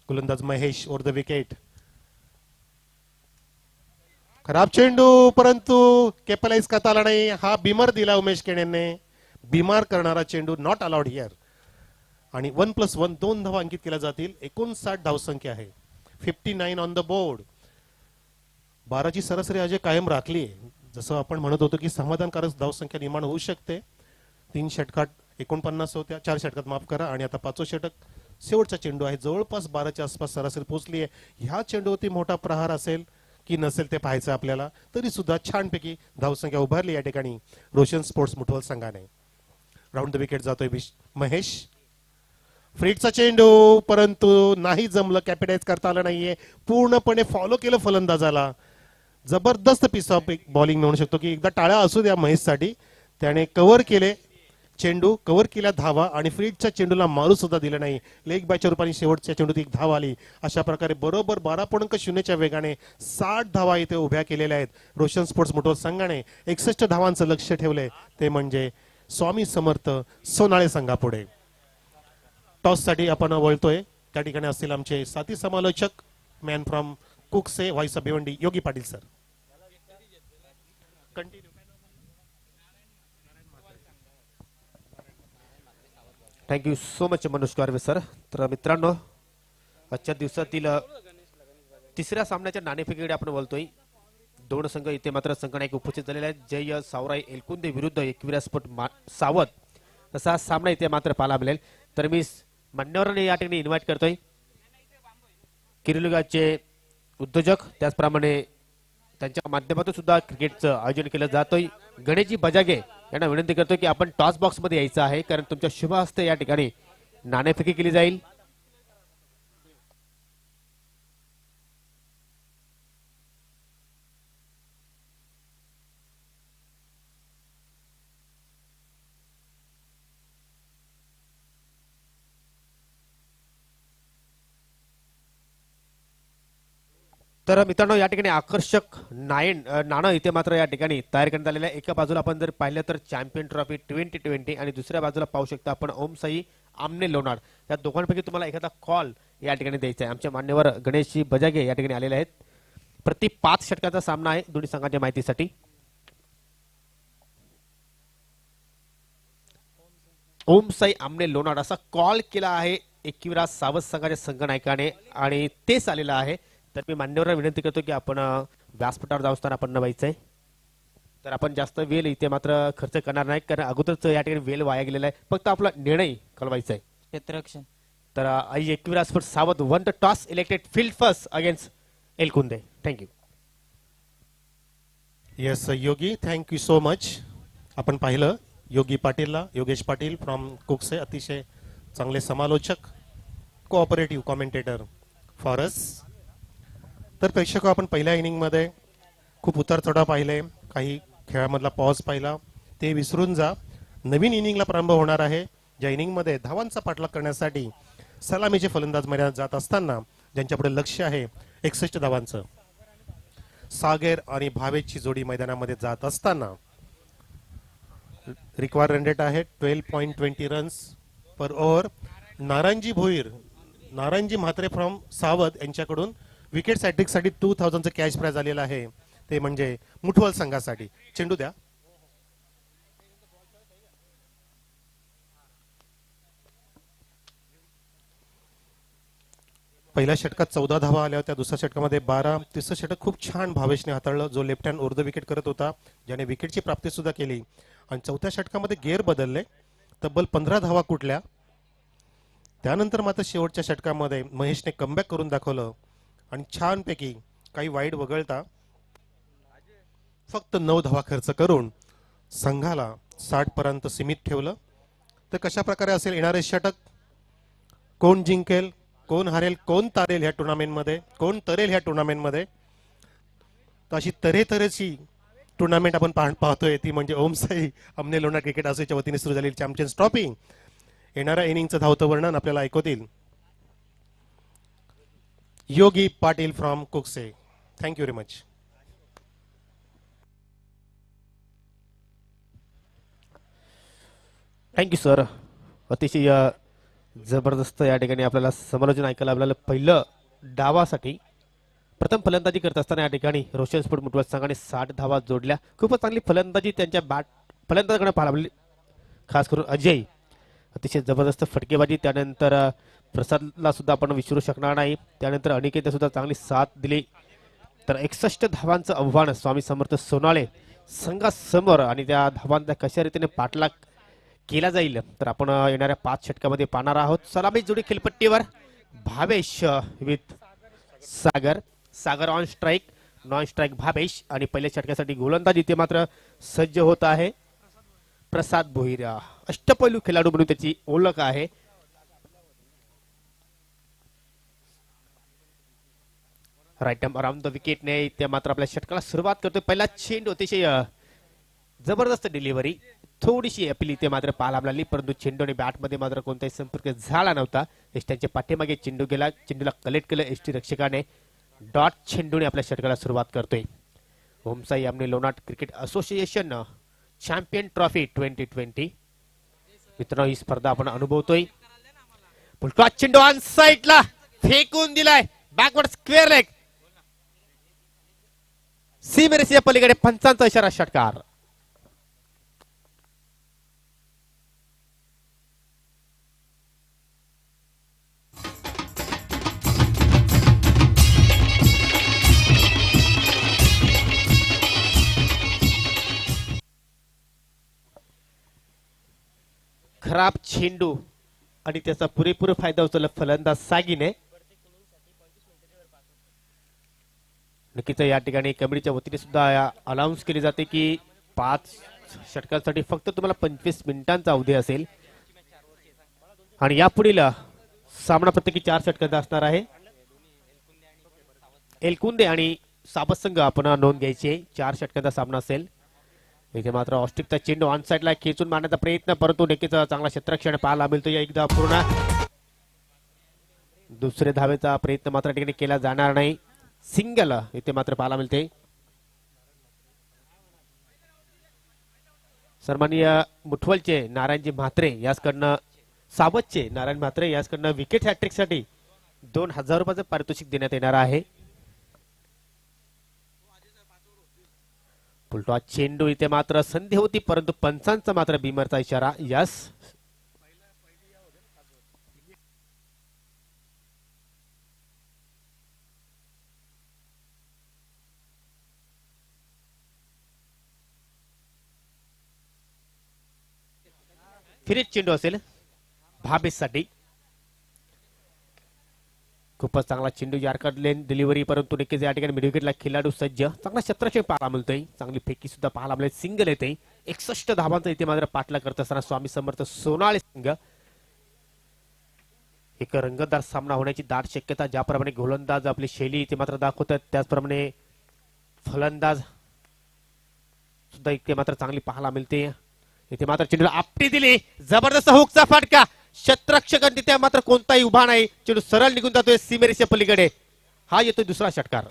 गोलंदाज महेश ओव्हर द विकेट. खराब चेंडू, परंतु कॅपलाइज करता आला नाही. हा बिमर दिला उमेश केणेने. बिमार करणारा चेंडू नॉट अलाउड हिअर. आणि 1+1 2 धावा अंकित केल्या जातील. 59 धावसंख्या आहे. 59 ऑन द बोर्ड. 12ची सरासरी अजय कायम राखली आहे. जसं आपण म्हणत होतो की समाधानकारक धावसंख्या निर्माण होऊ शकते. 3 षटकात 49 होत्या, 4 षटकात माफ करा, आणि आता 5वं षटक शेवटचा चेंडू आहे. जवळपास 12च्या आसपास सरासरी पोहोचली आहे. ह्या चेंडूवरती मोठा प्रहार असेल की नसेल ते पाहायचं आपल्याला. तरी सुद्धा छानपैकी धावसंख्या उभारली या ठिकाणी रोशन स्पोर्ट्स मुठवल संघाने. राऊंड द विकेट जातोय महेश. फ्रीटचा चेंडू, परंतु नाही जमलं, कॅपिटाइज करता आलं नाहीये. पूर्णपणे फॉलो केलं फलंदाजाला. जबरदस्त पीस ऑफ बॉलिंग म्हणू शकतो की एकदा टाळ्या असू द्या महेशसाठी. त्याने कव्हर केले चेंडू, कव्हर केल्या धावा आणि फ्रीडच्या चेंडूला मारू सुद्धा दिलं नाही. लेग बायच्या रूपाने शेवटच्या चेंडूत एक धाव आली. अशा प्रकारे बरोबर 12.0च्या वेगाने 60 धावा इथे उभ्या केलेल्या आहेत. रोशन स्पोर्ट्स मोटोर संघाने 61 धावांचं लक्ष ठेवलंय, ते म्हणजे स्वामी समर्थ सोनाळे संघापुढे. टॉस साठी आपण वळतोय. त्या ठिकाणी असतील आमचे साथी समालोचक man from Kukse, voice of Bhiwandi, Yogi Patil sir. Thank you so much Manoj Karve sir. तर मित्रांनो, आजच्या दिवसातील तिसऱ्या सामन्याच्या नाणेफेकीकडे आपण बोलतोय. दोन संघ इथे मात्र संघनायक उपस्थित झालेले आहेत. जय सावराई एलकुंदे विरुद्ध एकविरा स्पोर्ट सावध असा सामना इथे मात्र पाहायला मिळेल. तर मी मान्यवरांना या ठिकाणी इन्व्हाइट करतोय. किरिलगावचे उद्योजक, त्याचप्रमाणे त्यांच्या माध्यमातून सुद्धा क्रिकेटचं आयोजन केलं जातोय. गणेशजी बजागे यांना विनंती करतो की आपण टॉस बॉक्स मध्ये यायचं आहे, कारण तुमच्या शुभ हस्ते या ठिकाणी नाणेफेकी केली जाईल. तर मित्रांनो, या ठिकाणी आकर्षक नाणं इथे मात्र या ठिकाणी तयार करण्यात आलेलं आहे. एका बाजूला आपण जर पाहिलं तर चॅम्पियन ट्रॉफी 2020 आणि दुसऱ्या बाजूला पाहू शकता आपण ओम साई आमने लोणार. या दोघांपैकी तुम्हाला एखादा कॉल या ठिकाणी द्यायचा आहे. आमचे मान्यवर गणेशजी बजागे या ठिकाणी आलेले आहेत. प्रति 5 षटकाचा सामना आहे दोन्ही संघांच्या माहितीसाठी. ओम साई आमने लोणार असा कॉल केला आहे एकविरा सावध संघाच्या संघनायकाने आणि तेच आलेलं आहे. तर मी मान्यवरांना विनंती करतो की आपण व्यासपीठावर जाऊ असताना आपण व्हायचंय. तर आपण जास्त वेळ इथे मात्र खर्च करणार नाही, कारण अगोदरच या ठिकाणी वेळ वाया गेलेला आहे. फक्त आपला निर्णय कळवायचा आहे. क्षेत्ररक्षण. तर Aai Ekvira sport Savadh won the toss elected field first against Elkunde. Thank you. Yes Yogi, thank you so much. आपण पाहिलं योगी पाटीलला, योगेश पाटील फ्रॉम कुकसे, अतिशय चांगले समालोचक, कोऑपरेटिव्ह कॉमेंटेटर फॉर अस. तर प्रेक्षक, आपण पहिल्या इनिंगमध्ये खूप उतार चढाव पाहिले, काही खेळामधला पॉज पाहिला, ते विसरून जा. नवीन इनिंगला प्रारंभ होणार आहे, ज्या इनिंगमध्ये धावांचा पाठलाग करण्यासाठी सलामीचे फलंदाज मैदानात जात असताना ज्यांच्यापुढे लक्ष आहे 61 धावांचं, सागर आणि भावेशची जोडी मैदानामध्ये जात असताना रिक्वायर रन रेट आहे 12.20 रन्स पर ओव्हर. नारायणजी भोईर, नारायणजी म्हात्रे फ्रॉम सावध यांच्याकडून विकेट सॅट्रिक साठी 2000चं कॅश प्राइज आलेलं आहे, ते म्हणजे मुठवल संघासाठी. चेंडू द्या. पहिल्या षटकात 14 धावा आल्या होत्या, दुसऱ्या षटकामध्ये 12. तिसरं षटक खूप छान भावेशने हाताळलं, जो लेफ्ट हँड उर्ध विकेट करत होता, ज्याने विकेटची प्राप्ती सुद्धा केली. आणि चौथ्या षटकामध्ये गेअर बदलले, तब्बल 15 धावा कुठल्या. त्यानंतर मात्र शेवटच्या षटकामध्ये महेशने कमबॅक करून दाखवलं आणि छानपैकी काही वाईड वगळता फक्त 9 धावा खर्च करून संघाला 60 पर्यंत सीमित ठेवलं. तर कशा प्रकारे असेल येणारे षटक, कोण जिंकेल, कोण हारेल, कोण तारेल ह्या टुर्नामेंटमध्ये, कोण तरेल ह्या टुर्नामेंटमध्ये, तर अशी तऱ्हेची टुर्नामेंट आपण पाहतोय, ती म्हणजे ओम साई आमने लोणार क्रिकेट असोसिएशनच्या वतीने सुरू झालेली चॅम्पियन्स ट्रॉफी. येणाऱ्या इनिंगचं धावतं वर्णन आपल्याला ऐकवतील Yogi Patil from Kukse. Thank you very much. Thank you sir. अतिशय जबरदस्त या ठिकाणी आपल्याला समालोचन ऐकायला आपल्याला. पहिलं डावासाठी प्रथम फलंदाजी करत असताना या ठिकाणी रोशन स्पोर्ट मुठवल संघाने 60 धावा जोडल्या. खूपच चांगली फलंदाजी त्यांच्या फलंदाजाकडे पाहायला मिळाली, खास करून अजय. अतिशय जबरदस्त फटकेबाजी. त्यानंतर प्रसादला सुद्धा आपण विसरू शकणार नाही. त्यानंतर अनिकेतने सुद्धा चांगली साथ दिली. तर 61 धावांचं आव्हान स्वामी समर्थ सोनाळे संघासमोर, आणि त्या धावांचा कशा रीतीने पाठलाग केला जाईल तर आपण येणाऱ्या 5 षटकामध्ये पाहणार आहोत. सलामी जोडी खेळपट्टीवर Bhavesh with Sagar. Sagar on strike, non strike Bhavesh. आणि पहिल्या षटकासाठी गोलंदाज इथे मात्र सज्ज होत आहे प्रसाद भोईरा. अष्टपैलू खेळाडू म्हणून त्याची ओळख आहे. राईट अराउंड द विकेटने इथे मात्र आपल्या षटकाला सुरुवात करतोय. पहिला चेंडू अतिशय जबरदस्त डिलिव्हरी, थोडीशी अपील इथे मात्र पाहायला मिळाली, परंतु चेंडू आणि बॅट मध्ये मात्र कोणताही संपर्क झाला नव्हता. एसटीच्या पाठीमागे चेंडू गेला, चेंडूला कलेक्ट केलं एसटी रक्षकाने. डॉट चेंडूने आपल्या षटकाला सुरुवात करतोय. ओमसाई आमने Lonar cricket association champion trophy 2020. मित्रांनो, ही स्पर्धा आपण अनुभवतोय. पुलटॉस चेंडू ऑन साईडला फेकून दिलाय, बॅकवर्ड स्क्वेअर लेग. सीमेरेषेच्या पलीकडे पंचांचा इशारा, षटकार. खराब चेंडू आणि त्याचा पुरेपूर फायदा उचलला फलंदाज सागीने. नक्कीच या ठिकाणी कमिटीच्या वतीने सुद्धा अनाऊन्स केली जाते की 5 षटकांसाठी फक्त तुम्हाला 25 मिनिटांचा अवधी असेल आणि यापुढील सामना प्रत्येकी 4 षटकांचा असणार आहे. एलकुंदे आणि साबत संघ आपण नोंद घ्यायची, 4 षटकांचा सामना असेल. इथे मात्र ऑस्ट्रिकचा चेंडू ऑन साइडला खेचून मारण्याचा प्रयत्न, परंतु नक्कीच चांगला क्षेत्ररक्षण पाहायला मिळतो. या एकदा पूर्ण दुसरे धावेचा प्रयत्न मात्र ठिकाणी केला जाणार नाही. सिंगल इथे मात्र पाहायला मिळते. सन्माननीय मुठवलचे नारायणजी म्हात्रे याचकडनं, साबतचे नारायण म्हात्रे याचकडनं विकेट हॅट्रिक साठी 2000 रुपयाचं पारितोषिक देण्यात येणार आहे. पुलटॉस चेंडू इथे मात्र संधी होती, परंतु पंचांचा मात्र बिमरचा इशारा. यस, फिरीत चेंडू असेल भाबेसाठी. खूपच चांगला चेंडू, यार्कर लेन डिलिव्हरी, परंतु नक्कीच या ठिकाणी मिडविकेटला खेळाडू सज्ज. चांगला क्षेत्ररक्षण पाहायला मिळतोय, चांगली फेकी सुद्धा पाहायला मिळते. सिंगल येते. 61 धावांचा इथे मात्र पाठला करत असताना स्वामी समर्थ सोनाळे संघ. एक रंगतदार सामना होण्याची दाट शक्यता. ज्याप्रमाणे गोलंदाज आपली शैली इथे मात्र दाखवतात, त्याचप्रमाणे फलंदाज सुद्धा इथे मात्र चांगली पाहायला मिळते. इथे मात्र चेंडूला आपटी दिली, जबरदस्त हुकचा फटका. क्षेत्ररक्षक तिथे मात्र कोणताही उभा नाही, चेंडू सरळ निघून जातोय सीमेरेषेच्या पलीकडे. हा येतोय दुसरा षटकार.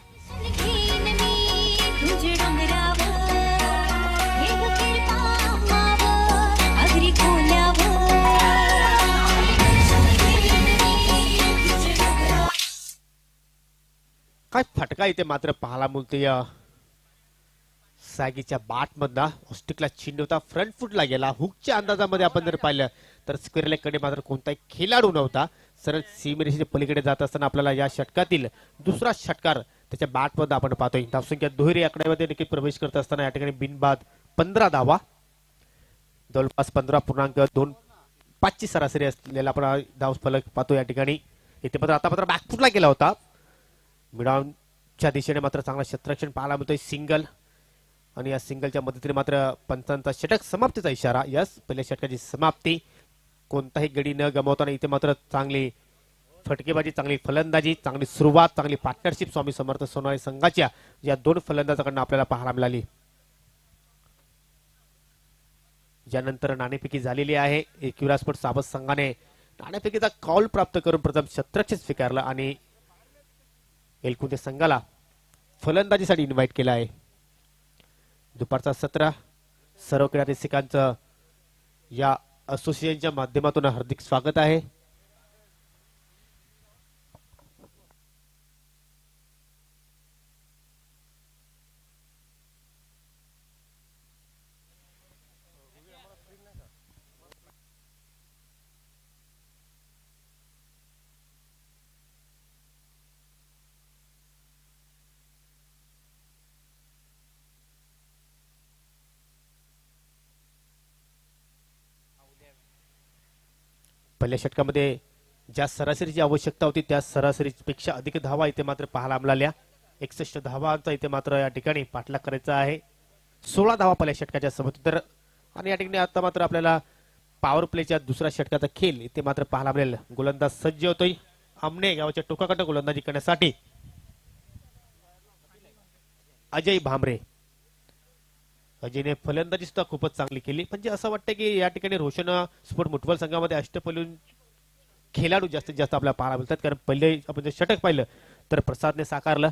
काय फटका इथे मात्र पाहायला मिळतोय. सागीच्या बॅट मधला ऑस्ट्रिकला चेंडू होता, फ्रंट फुटला गेला. हुकच्या अंदाजामध्ये आपण जर पाहिलं तर स्क्वेअर लेग कडे मात्र कोणताही खेळाडू नव्हता. सरळ सीमेरेषेच्या पलीकडे जात असताना आपल्याला या षटकातील दुसरा षटकार त्याच्या बॅट मध्ये आपण पाहतोय. धावसंख्या दुहेरी आकड्यामध्ये नक्की प्रवेश करत असताना या ठिकाणी बिनबाद 15 धावा, जवळपास 15.25 ची सरासरी असलेला आपण धाव फलक पाहतो या ठिकाणी. इथे मात्र आता मात्र बॅकफुटला गेला होता. मिडॉनच्या दिशेने मात्र चांगला क्षेत्ररक्षण पाहायला मिळतोय. सिंगल आणि या सिंगलच्या मदतीने मात्र पंचांचा षटक समाप्तीचा इशारा. यस, पहिल्या षटकाची समाप्ती. कोणताही गडी न गमावताना इथे मात्र चांगली फटकेबाजी, चांगली फलंदाजी, चांगली सुरुवात, चांगली पार्टनरशिप स्वामी समर्थ सोनाळे संघाच्या या 2 फलंदाजांकडून आपल्याला पाहायला मिळाली. यानंतर नाणेफेकी झालेली आहे. एक विरासपट साबत संघाने नाणेफेकीचा कॉल प्राप्त करून प्रथम क्षेत्ररक्षण स्वीकारला आणि एलकुंदे संघाला फलंदाजीसाठी इन्व्हाइट केला आहे. दुपारचा 17 सर्व क्रीडा रसिकांचं या असोसिएशनच्या माध्यमातून हार्दिक स्वागत आहे. पहिल्या षटकामध्ये ज्या सरासरीची आवश्यकता होती त्या सरासरीपेक्षा अधिक धावा इथे मात्र पाहायला मिळाल्या. 61 धावांचा इथे मात्र या ठिकाणी पाठलाग करायचा आहे. 16 धावा पहिल्या षटकाच्या समोर. आणि या ठिकाणी आता मात्र आपल्याला पॉवर प्लेच्या दुसऱ्या षटकाचा खेळ इथे मात्र पाहायला मिळेल. गोलंदाज सज्ज होतोय आमने गावाच्या टोकाकडे गोलंदाजी करण्यासाठी. अजय भामरे अजयने फलंदाजी सुद्धा खूपच चांगली केली. म्हणजे असं वाटतं की या ठिकाणी रोशन स्पोर्ट मुठवल संघामध्ये अष्टपैलू खेळाडू जास्तीत जास्त आपल्याला पाहायला मिळतात. कारण पहिले आपण जर षटक पाहिलं तर प्रसादने साकारलं.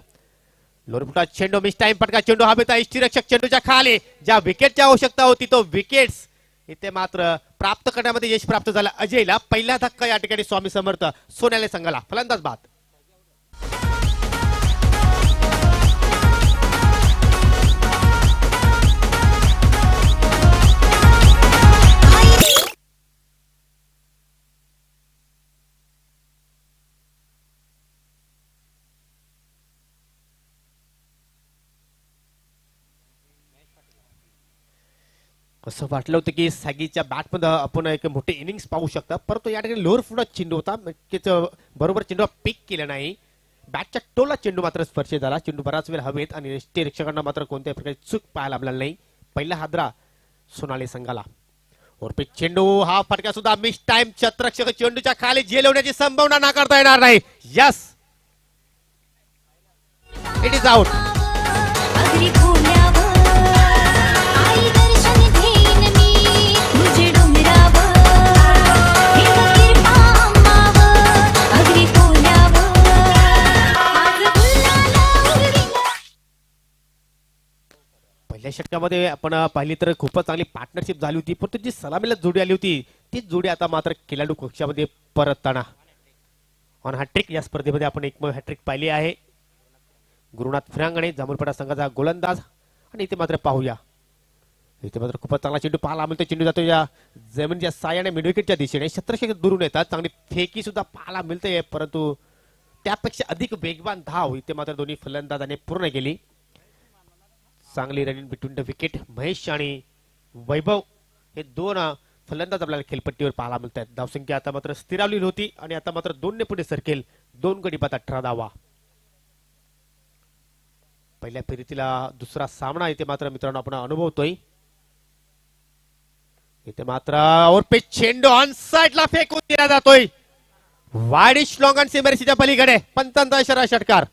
लोरफुटा चेंडू मिस टाइम फटका चेंडू हा बेता यष्टीरक्षक चेंडूच्या खाली ज्या विकेटची आवश्यकता होती तो विकेट्स इथे मात्र प्राप्त करण्यामध्ये यश प्राप्त झालं. अजयला पहिला धक्का या ठिकाणी स्वामी समर्थ सोन्याने संघाला. फलंदाज बाद. असं वाटलं होतं की सॅगीच्या बॅटमध्ये आपण एक मोठी इनिंग्स पाहू शकता, परंतु या ठिकाणी लोअर फुटा चेंडू होता. बरोबर चेंडू पिक केला नाही. बॅटच्या टोला चेंडू मात्र स्पर्श झाला. चेंडू बराच वेळ हवेत आणि रक्षकांना मात्र कोणत्याही प्रकारची चूक पाहायला मिळाली नाही. पहिला हादरा सोनाली संघाला. ओरपे चेंडू हा फटका सुद्धा मिस टाइम. छत्रक्षक चेंडूच्या खाली झेल होण्याची संभावना नाकारता येणार नाही. Yes, it is out. पहिल्या षटकामध्ये आपण पाहिली तर खूपच चांगली पार्टनरशिप झाली होती, परंतु जी सलामीला जोडी आली होती तीच जोडी आता मात्र खेळाडू कक्षामध्ये परतताना ऑन हॅट्रिक या स्पर्धेमध्ये आपण एक हॅट्रिक पाहिली आहे. गुरुनाथ फिरांगणे जांभूळपाडा संघाचा गोलंदाज. आणि इथे मात्र पाहूया, इथे मात्र खूपच चांगला चेंडू पाहायला मिळतो. चेंडू जातो या जमिनीच्या साह्याने मिडविकेटच्या दिशेने. शत्रक्षक दुरून येतात. चांगली फेकी सुद्धा पाहायला मिळते, परंतु त्यापेक्षा अधिक वेगवान धाव इथे मात्र दोन्ही फलंदाजाने पूर्ण केली. चांगली running between the wicket. Mahesh आणि वैभव हे दोन फलंदाज आपल्याला खेळपट्टीवर पाहायला मिळत आहेत. धावसंख्या आता मात्र स्थिरावलेली होती आणि आता मात्र 2 ने पुढे सरकेल. 2 गडी बाद 18 धावा. पहिल्या फेरीतीला दुसरा सामना इथे मात्र मित्रांनो आपण अनुभवतोय. इथे मात्र और चेंडू ऑन साइडला फेकून दिला जातोय. वाडिश लॉंग आणि सीमेरेषेच्या पलीकडे. पंचांचा इशारा षटकार.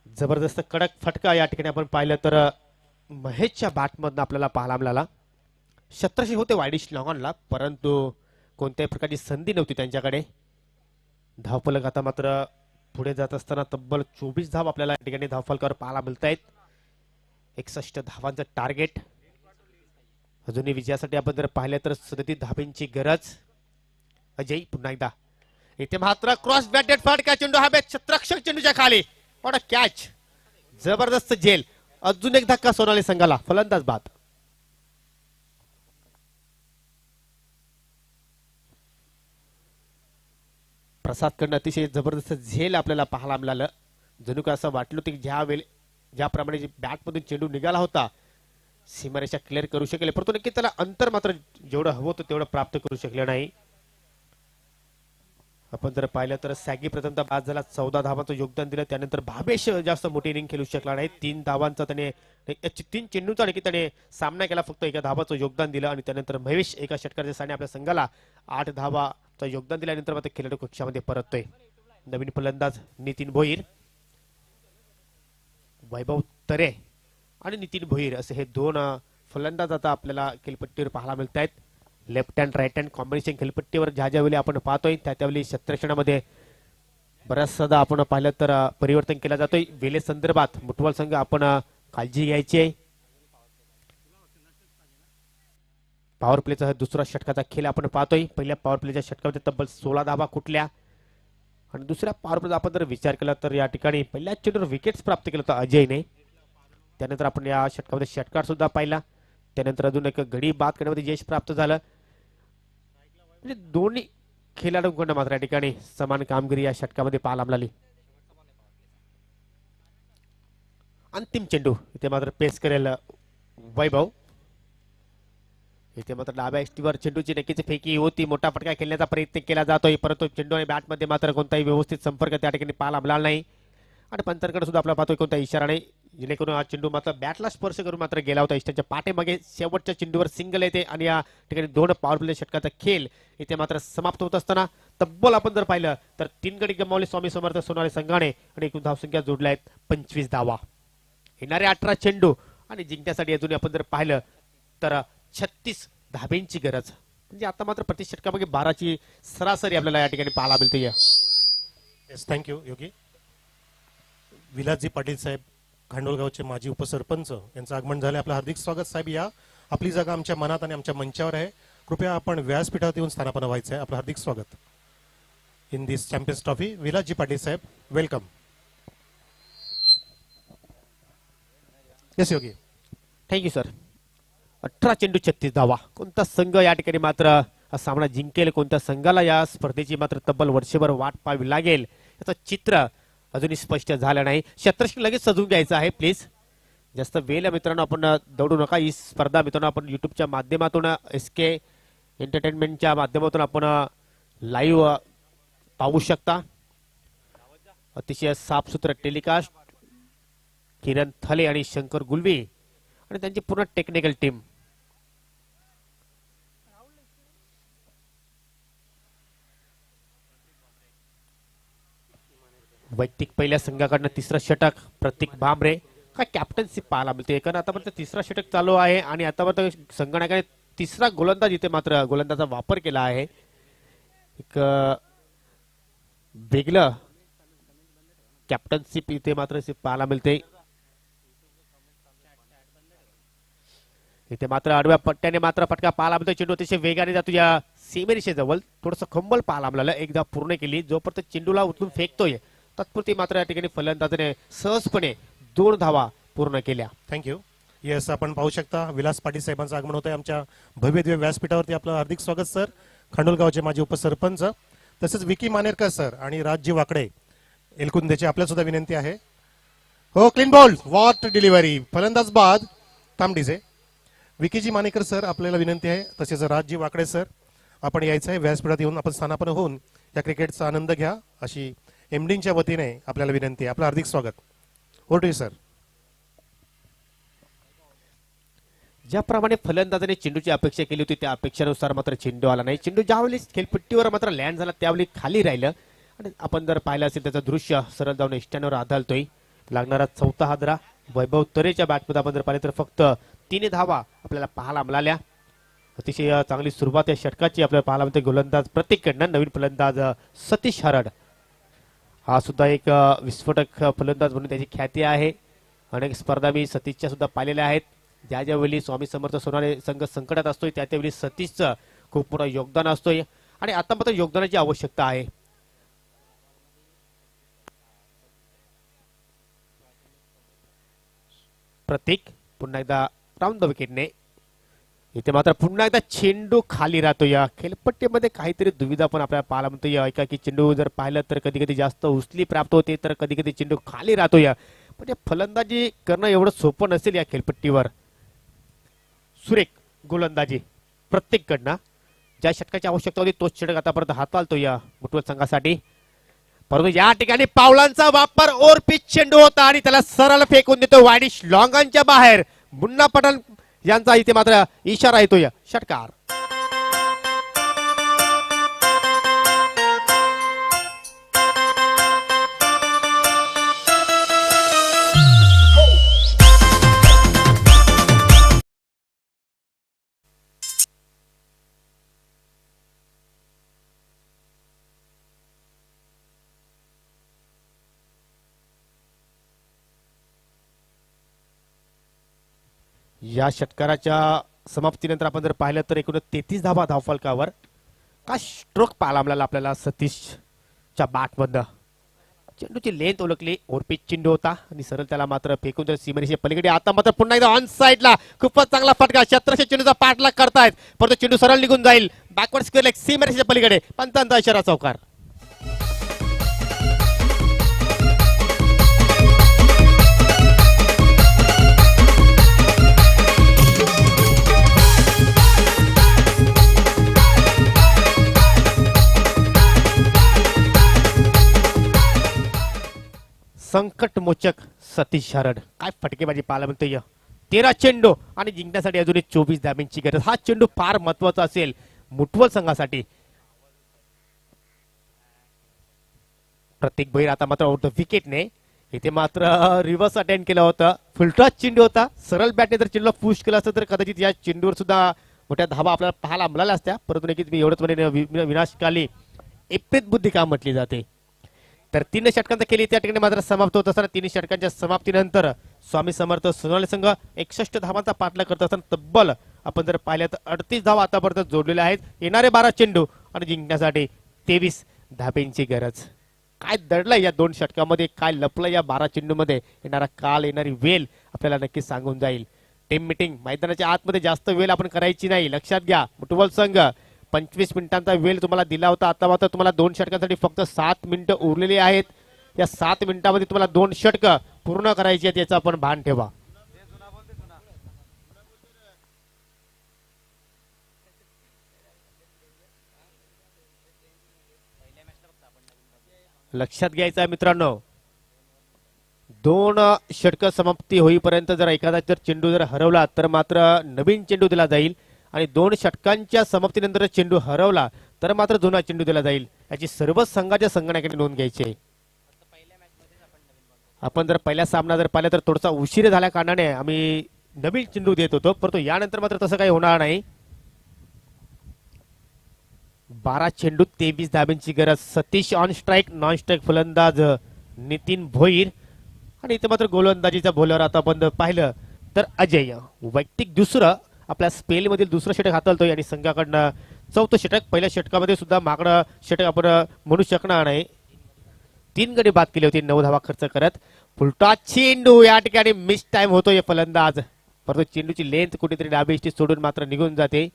जबरदस्त कडक फटका या ठिकाणी आपण पाहिलं तर महेशच्या बॅटमधून आपल्याला पाहायला मिळाला. शत्रक्षक होते वायडिश लॉंगॉनला, परंतु कोणत्याही प्रकारची संधी नव्हती त्यांच्याकडे. धावफलक आता मात्र पुढे जात असताना तब्बल 24 धाव आपल्याला या ठिकाणी धावफलकावर पाहायला मिळत आहेत. 61 धावांचं टार्गेट. अजूनही विजयासाठी आपण जर पाहिलं तर 37 धावांची गरज. अजय पुन्हा एकदा. इथे मात्र क्रॉस बॅटेड फटका चेंडू हवेत. छत्रक्षक चेंडूच्या खाली. कॅच. जबरदस्त झेल. अजून एक धक्का सोनाली संघाला. फलंदाज बाद. प्रसादकडनं अतिशय जबरदस्त झेल आपल्याला पाहायला मिळालं. जणू काय असं वाटलं होतं की ज्याप्रमाणे बॅटमधून चेंडू निघाला होता सीमारेषा क्लिअर करू शकेल, परंतु नक्की त्याला अंतर मात्र जेवढं हवं होतं तेवढं प्राप्त करू शकले नाही. आपण जर पाहिलं तर सॅगी प्रथमतः बाद झाला. 14 धावांचं योगदान दिलं. त्यानंतर भावेश जास्त मोठी इनिंग खेळू शकला नाही. 3 धावांचा त्याने 3 चेंडूचा देखील त्याने सामना केला. फक्त 1 धावाचं योगदान दिलं. आणि त्यानंतर महेश एका षटकाच्या साने आपल्या संघाला 8 धावाचं योगदान दिल्यानंतर मात्र खेळाडू कक्षामध्ये परततोय. नवीन फलंदाज नितीन भोईर, वैभव तरे आणि नितीन भोईर असे हे 2 फलंदाज आता आपल्याला खेळपट्टीवर पाहायला मिळत आहेत. Left hand right hand combination खेळपट्टीवर ज्यावेळी आपण पाहतोय त्यावेळी क्षेत्ररक्षणामध्ये बऱ्याचदा आपण पाहिलं तर परिवर्तन केलं जातोय. वेले संदर्भात मुठवल संघ आपण काळजी घ्यायची आहे. पॉवर प्लेचा दुसरा षटकाचा खेळ आपण पाहतोय. पहिल्या पॉवर प्लेच्या षटकामध्ये तब्बल 16 धावा कुठल्या आणि दुसऱ्या पॉवर प्लेचा आपण जर विचार केला तर या ठिकाणी पहिल्या चेंडूवर विकेट्स प्राप्त केलं होतं अजयने. त्यानंतर आपण या षटकामध्ये षटकार सुद्धा पाहिला. त्यानंतर अजून एक गडी बाद करण्यामध्ये यश प्राप्त झालं. म्हणजे दोन्ही खेळाडूंकडून मात्र या ठिकाणी समान कामगिरी या षटकामध्ये पाहायला मिळाली. अंतिम चेंडू इथे मात्र पेस करेल वैभव. इथे मात्र डाव्या एसटीवर चेंडूची नक्कीच फेकी होती. मोठा फटका खेळण्याचा प्रयत्न केला जातोय, परंतु चेंडू आणि बॅटमध्ये मात्र कोणताही व्यवस्थित संपर्क त्या ठिकाणी पाहायला मिळाला नाही. आणि पंचांकडे सुद्धा आपला पाहतोय कोणता इशारा नाही. जेणेकरून हा चेंडू मात्र बॅटला स्पर्श करून मात्र गेला होता. इष्टाच्या पाठीमागे शेवटच्या चेंडूवर सिंगल येते आणि या ठिकाणी 2 पॉवर प्ले षटकाचा खेळ इथे मात्र समाप्त होत असताना तब्बल आपण जर पाहिलं तर 3 गडी गमावले स्वामी समर्थ सोनाली संघाने आणि एकूण धावसंख्या जोडल्या आहेत 25 धावा. येणारे 18 चेंडू आणि जिंकण्यासाठी अजून आपण जर पाहिलं तर 36 धाब्यांची गरज. म्हणजे आता मात्र प्रति षटकामागे 12ची सरासरी आपल्याला या ठिकाणी पाहायला मिळते. येस, थँक्यू योगी. विलासजी पाटील साहेब खांडोलगावचे माजी उपसरपंच यांचं आगमन झाले. आपलं हार्दिक स्वागत साहेब. या आपली जागा आमच्या मनात आणि आमच्या मंचावर आहे. कृपया आपण व्यासपीठावर येऊन स्थानापन्न व्हायचं आहे. आपलं हार्दिक स्वागत इन दिस चॅम्पियन्स ट्रॉफी. विलासजी पाटील साहेब, welcome. Yes Yogi. Thank you sir. 18 चेंडू 36 धावा. कोणता संघ या ठिकाणी मात्र हा सामना जिंकेल, कोणत्या संघाला या स्पर्धेची मात्र तब्बल वर्षभर वाट पाहावी लागेल याचं चित्र अजूनही स्पष्ट झालं नाही. क्षेत्ररक्षण लगेच सजवून घ्यायचं आहे प्लीज. जास्त वेळ मित्रांनो आपण दौडू नका. ही स्पर्धा मित्रांनो आपण युट्यूबच्या माध्यमातून SK एंटरटेनमेंटच्या माध्यमातून आपण लाईव्ह पाहू शकता. अतिशय साफसुथरं टेलिकास्ट. किरण थले आणि शंकर गुलवी आणि त्यांची पूर्ण टेक्निकल टीम. वैयक्तिक पहिल्या संघाकडनं तिसरं षटक प्रतीक भांबरे. काय कॅप्टन्सी पाहायला मिळते. कारण आतापर्यंत तिसरा षटक चालू आहे आणि आतापर्यंत संघनायकाने तिसरा गोलंदाज इथे मात्र गोलंदाजा वापर केला आहे. एक वेगळं कॅप्टन्सी इथे मात्र पाहायला मिळते. इथे मात्र आडव्या पट्ट्याने मात्र फटका पाहायला मिळतो. चेंडू अतिशय वेगाने जातो या सीमेरेषेजवळ. थोडंसं खंबल पाहायला मिळालं. एकदा पूर्ण केली. जोपर्यंत चेंडूला उचलून फेकतोय तत्पुरती मात्र या ठिकाणी फलंदाजाने सहजपणे 2 धावा पूर्ण केल्या. थँक्यू. येस, आपण पाहू शकता विलास पाटील साहेबांचं आगमन होत आहे आमच्या भव्य दिव्य व्यासपीठावरती. आपलं हार्दिक स्वागत सर. खांडोलगावचे माजी उपसरपंच तसेच विकी मानेरकर सर आणि राजजी वाकडे एलकुंदेचे आपल्या सुद्धा विनंती आहे. हो, क्लीन बॉल, वॉट डिलिव्हरी. फलंदाज बाद तांबडीचे. विकीजी मानेकर सर आपल्याला विनंती आहे. तसेच राजजी वाकडे सर आपण यायचं आहे. व्यासपीठात येऊन आपण स्थानापन्न होऊन या क्रिकेटचा आनंद घ्या अशी एमडीच्या वतीने आपल्याला विनंती आहे. आपलं हार्दिक स्वागत. Over to you sir. ज्याप्रमाणे फलंदाजाने चेंडूची अपेक्षा केली होती त्या अपेक्षेनुसार मात्र चेंडू आला नाही. चेंडू ज्यावेळी खेळपट्टीवर मात्र लँड झाला त्यावेळी खाली राहिलं आणि आपण जर पाहिलं असेल त्याचं दृश्य सरळ जाऊन इष्टांवर आदळतोय. लागणारा 4था हादरा वैभव तरेच्या बॅटमध्ये आपण जर पाहिले तर फक्त 3 धावा आपल्याला पाहायला मिळाल्या. अतिशय चांगली सुरुवात या षटकाची आपल्याला पाहायला मिळते. गोलंदाज प्रत्येककडनं नवीन फलंदाज सतीश हरड हा सुद्धा एक विस्फोटक फलंदाज म्हणून त्याची ख्याती आहे. अनेक स्पर्धा मी सतीशच्या सुद्धा पाहिलेल्या आहेत. ज्या ज्यावेळी स्वामी समर्थ सोनाली संघ संकटात असतोय त्या त्यावेळी सतीशचं खूप मोठं योगदान असतोय आणि आता मात्र योगदानाची आवश्यकता आहे. प्रतीक पुन्हा एकदा राऊंड द विकेटने. इथे मात्र पुन्हा एकदा चेंडू खाली राहतो. या खेळपट्टीमध्ये काहीतरी दुविधा पण आपल्याला पाहायला मिळतो. या एकाकी चेंडू जर पाहिलं तर कधी कधी जास्त उचली प्राप्त होते तर कधी कधी चेंडू खाली राहतो. या म्हणजे फलंदाजी करणं एवढं सोपं नसेल या खेळपट्टीवर. सुरेख गोलंदाजी प्रत्येककडनं. ज्या षटकाची आवश्यकता होती तोच षटक आतापर्यंत हाताळतो या मुठवत संघासाठी. परंतु या ठिकाणी पावलांचा वापर ओव्हर पिच चेंडू होता आणि त्याला सरळ फेकून देतो वाईडिश लॉंगांच्या बाहेर. मुन्ना पठाण यांचा इथे मात्र इशारा येतो. या षटकार या षटकाराच्या समाप्तीनंतर आपण जर पाहिलं तर एकूण 33 धावा धावफलकावर. का स्ट्रोक पाहायला मिळाला आपल्याला सतीशच्या बॅटमधनं. चेंडूची लेंथ ओळखली. ओरपीच चेंडू होता आणि सरळ त्याला मात्र फेकून तर सीमेरेषे पलीकडे. आता मात्र पुन्हा एकदा ऑन साइडला खूपच चांगला फटका. 1700 चेंडूचा पाठलाग करतायत परंतु चेंडू सरळ निघून जाईल. बॅकवर्ड स्क्वेअर लेग सीमेरेषेच्या पलीकडे. पंचांचा इशारा चौकार. संकटमोचक सतीश शरद काय फटकेबाजी पाहायला मिळतोय. 13 चेंडू आणि जिंकण्यासाठी अजूनही 24 धाब्यांची गरज. हा चेंडू फार महत्वाचा असेल मुठवल संघासाठी. प्रत्येक बैर आता मात्र आउट द विकेटने. इथे मात्र रिव्हर्स अटेंड केला होता. फुलटॉस चेंडू होता. सरळ बॅटने जर चेंडूला पुश केला असतं तर कदाचित या चेंडूवर सुद्धा मोठ्या धावा आपल्याला पाहायला मिळाल्या असत्या. परंतु नक्कीच मी एवढंच म्हणेन विनाशकाली एप्रित बुद्धी काम म्हटली जाते. तर 3 षटकांचा खेळ त्या ठिकाणी मात्र समाप्त होत असताना 3 षटकांच्या समाप्तीनंतर स्वामी समर्थ सोनाली संघ 61 धावांचा पाठलाग करत असताना तब्बल आपण जर पाहिलं तर 38 धावा आतापर्यंत जोडलेल्या आहेत. येणारे 12 चेंडू आणि जिंकण्यासाठी 23 धाब्यांची गरज. काय दडलंय या 2 षटकामध्ये, काय लपलं या 12 चेंडूमध्ये. येणारा काल येणारी वेल आपल्याला नक्कीच सांगून जाईल. टीम मीटिंग मैदानाच्या आतमध्ये जास्त वेळ आपण करायची नाही. लक्षात घ्या मुठवल संघ 25 मिनिटांचा वेळ तुम्हाला दिला होता. आता मात्र तुम्हाला 2 षटकांसाठी फक्त 7 मिनिटं उरलेली आहेत. या 7 मिनिटांमध्ये तुम्हाला 2 षटकं पूर्ण करायची आहेत याचं आपण भान ठेवा. लक्षात घ्यायचं आहे मित्रांनो, 2 षटकं समाप्ती होईपर्यंत जर एखादा जर चेंडू जर हरवला तर मात्र नवीन चेंडू दिला जाईल आणि 2 षटकांच्या समाप्तीनंतर चेंडू हरवला तर मात्र जुना चेंडू दिला जाईल. याची सर्व संघाच्या संगणकाने नोंद घ्यायची आहे. आपण जर पहिला सामना जर पाहिला तर थोडासा उशीर झाल्या कारणाने आम्ही नवीन चेंडू देत होतो, परंतु यानंतर मात्र तसं काही होणार नाही. 12 चेंडू 23 धाब्यांची गरज. Satish on strike, non strike फलंदाज नितीन भोईर आणि इथे मात्र गोलंदाजीचा बॉलर आता आपण पाहिलं तर अजय. वैयक्तिक दुसरं आपल्या स्पेल मधील दुसरं षटक हाताळतोय आणि संघाकडनं 4थं षटक. पहिल्या षटकामध्ये सुद्धा मागणं षटक आपण म्हणू शकणार नाही. 3 गडी बाद केले होते 9 धावा खर्च करत. फुलटॉस चेंडू या ठिकाणी मिस टाइम होतोय फलंदाज, परंतु चेंडूची लेंथ कुठेतरी डावी सोडून मात्र निघून जाते.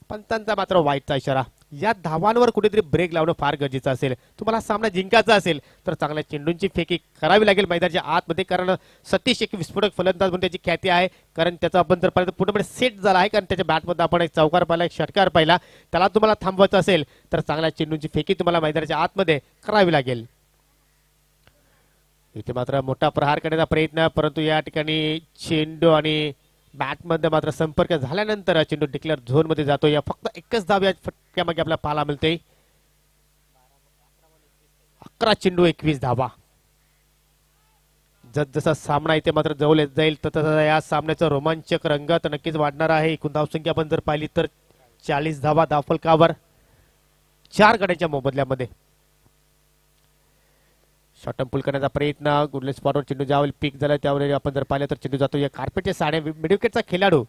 पंतांचा मात्र वाईटचा इशारा. या धावांवर कुठेतरी ब्रेक लावणं फार गरजेचं असेल. तुम्हाला सामना जिंकायचा असेल तर चांगल्या चेंडूंची फेकी करावी लागेल मैदानाच्या आतमध्ये, कारण सतीश एक विस्फोटक फलंदाज म्हणून त्याची ख्याती आहे. कारण त्याचा आपण जर पाहिलं पूर्णपणे सेट झाला आहे, कारण त्याच्या बॅटमध्ये आपण एक चौकार पाहिला, एक षटकार पाहिला. त्याला तुम्हाला थांबवायचं असेल तर चांगल्या चेंडूंची फेकी तुम्हाला मैदानाच्या आतमध्ये करावी लागेल. इथे मात्र मोठा प्रहार करण्याचा प्रयत्न, परंतु या ठिकाणी चेंडू आणि बॅटमध्ये मात्र संपर्क झाल्यानंतर चेंडू डिक्लेअर झोन मध्ये जातो. या फक्त एकच धाव या फटक्यामागे आपल्याला पाहायला मिळते. 11 चेंडू 21 धावा. जसा सामना इथे मात्र जवळ येत जाईल तसं या सामन्याचा रोमांचक रंग तर नक्कीच वाढणार आहे. एकूण धावसंख्या आपण जर पाहिली तर 40 धावा धावफलकावर 4 गड्यांच्या मोबदल्यामध्ये. शॉर्ट पुल करण्याचा प्रयत्न, गुडलेस स्पॉटवर चेंडू ज्यावेळी पीक झाला त्यावेळी आपण जर पाहिलं तर चेंडू जातो या कार्पेटच्या साड्या. मिडविकेटचा खेळाडू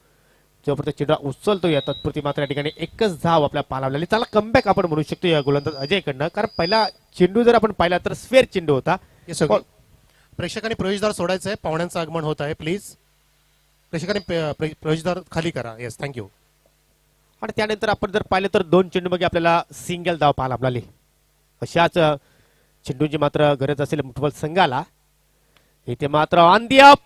जोपर्यंत चेंडू उचलतो या तत्पुरती मात्र या ठिकाणी एकच धाव आपल्या पाहायला मिळाली. त्याला कमबॅक आपण म्हणू शकतो या गोलंदाज अजयकडनं, कारण पहिला चेंडू जर आपण पाहिला तर स्क्वेअर चेंडू होता. प्रेक्षकांनी प्रवेशद्वार सोडायचं आहे. पाहुण्यांचं आगमन होत आहे. प्लीज प्रेक्षकांनी प्रवेशद्वार खाली करा. Yes, thank you. आणि त्यानंतर आपण जर पाहिलं तर 2 चेंडू मध्ये आपल्याला सिंगल धाव पाहायला मिळाली. अशाच चेंडूची मात्र गरज असेल मुठवल संघाला. इथे मात्र on the up,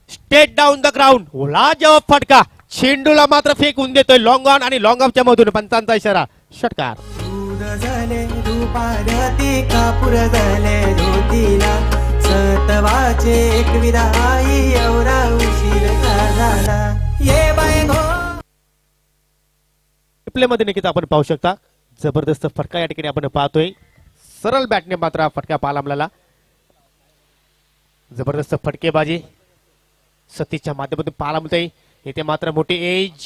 straight down the ground, ओला जवाब फटका. चेंडूला मात्र फेकून देतोय लॉंग ऑन आणि लॉंग ऑफच्या मधून पंचांचा इशारा, षटकार. दूध झाले दुपारती कापूर झाले धोतीला सतवाचे एक विदाई एवढा उशीर का झाला ये बाय गो. प्ले मध्ये नक्कीच आपण पाहू शकता जबरदस्त फटका या ठिकाणी आपण पाहतोय. सरळ बॅटने मात्र फटका पाहायला मिळाला. जबरदस्त फटकेबाजी सतीशच्या माध्यमातून पाहायला मिळते. इथे मात्र मोठी एज,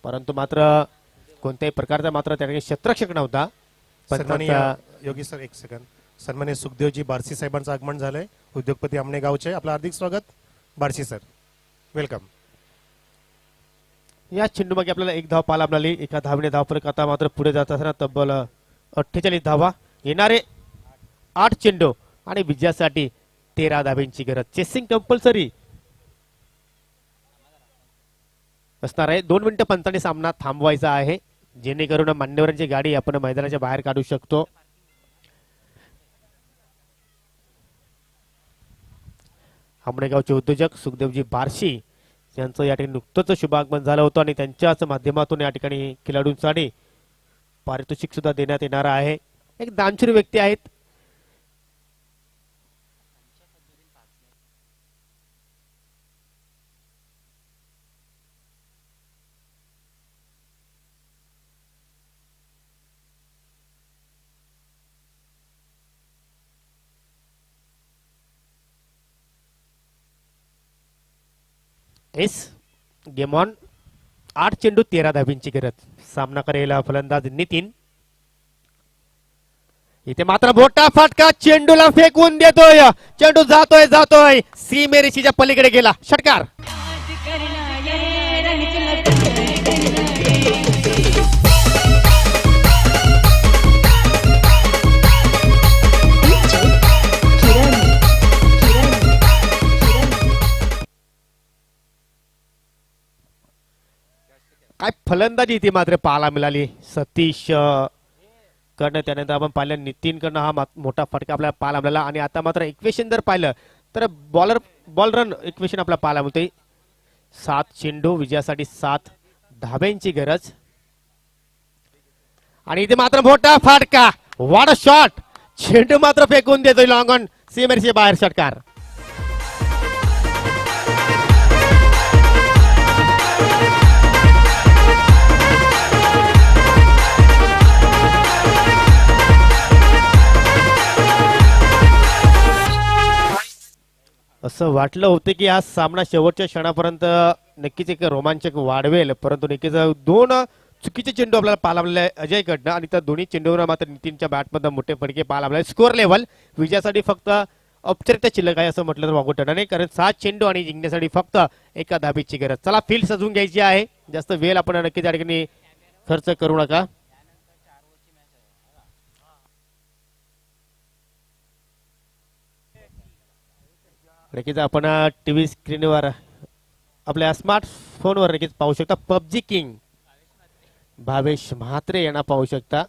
परंतु मात्र कोणत्याही प्रकारचा मात्र त्या ठिकाणी क्षेत्ररक्षक नव्हता. सन्माननीय योगी सर, एक सेकंड. सन्माननीय सुखदेवजी बारसी साहेबांचं आगमन झालंय. उद्योगपती आमने गावचे. आपलं हार्दिक स्वागत बारसी सर, वेलकम. या चेंडूमागे आपल्याला 1 धाव पाहायला मिळाली. एका धावने धावफलक आता मात्र पुढे जात असताना तब्बल 48 धावा. येणारे 8 चेंडू आणि विजयासाठी 13 धाब्यांची गरज. चेसिंग कंपल्सरी असणार आहे. 2 मिनिटं पंचाने सामना थांबवायचा आहे, जेणेकरून मान्यवरांची गाडी आपण मैदानाच्या बाहेर काढू शकतो. आंबेगावचे उद्योजक सुखदेवजी बारशी यांचं या ठिकाणी नुकतंच शुभागमन झालं होतं आणि त्यांच्याच माध्यमातून या ठिकाणी खेळाडूंसाठी पारितोषिक सुद्धा देण्यात येणार आहे. एक दानशूर व्यक्ती आहेत. S game on. 8 चेंडू 13 धाबींची गरज. सामना करेल फलंदाज नितीन. इथे मात्र मोठा फटका, चेंडूला फेकून देतोय, चेंडू जातोय सीमेरेषेच्या पलीकडे गेला. षटकार. काय फलंदाजी इथे मात्र पाहायला मिळाली सतीश कडनं. त्यानंतर आपण पाहिलं नितीन कडनं हा मोठा फटका आपल्याला पाहायला मिळाला. आणि आता मात्र इक्वेशन जर पाहिलं तर बॉल रन इक्वेशन आपल्याला पाहायला मिळते. 7 चेंडू विजयासाठी 7 धाब्यांची गरज. आणि इथे मात्र मोठा फटका, व्हॉट अ शॉट, चेंडू मात्र फेकून देतोय लॉंग ऑन सीमेरेषे बाहेर. षटकार. असं वाटलं होतं की हा सामना शेवटच्या क्षणापर्यंत नक्कीच एक रोमांचक वाढवेल, परंतु नक्कीच 2 चुकीचे चेंडू आपल्याला पाहायला मिळाले अजय कडनं. आणि त्या दोन्ही चेंडूवर मात्र नितीनच्या बॅटमध्ये मोठे फटके पाहायला मिळाले. स्कोअर लेव्हल विजयासाठी फक्त औपचारिकता शिल्लक आहे असं म्हटलं तर वागू ठरणार नाही, कारण 7 चेंडू आणि जिंकण्यासाठी फक्त 1 धाबीची गरज. चला फील्ड सजवून घ्यायची आहे, जास्त वेळ आपण नक्कीच या ठिकाणी खर्च करू नका. नक्कीच आपण टीव्ही स्क्रीनवर आपल्या स्मार्टफोनवर नक्कीच पाहू शकता. पबजी किंग भावेश म्हात्रे यांना पाहू शकता.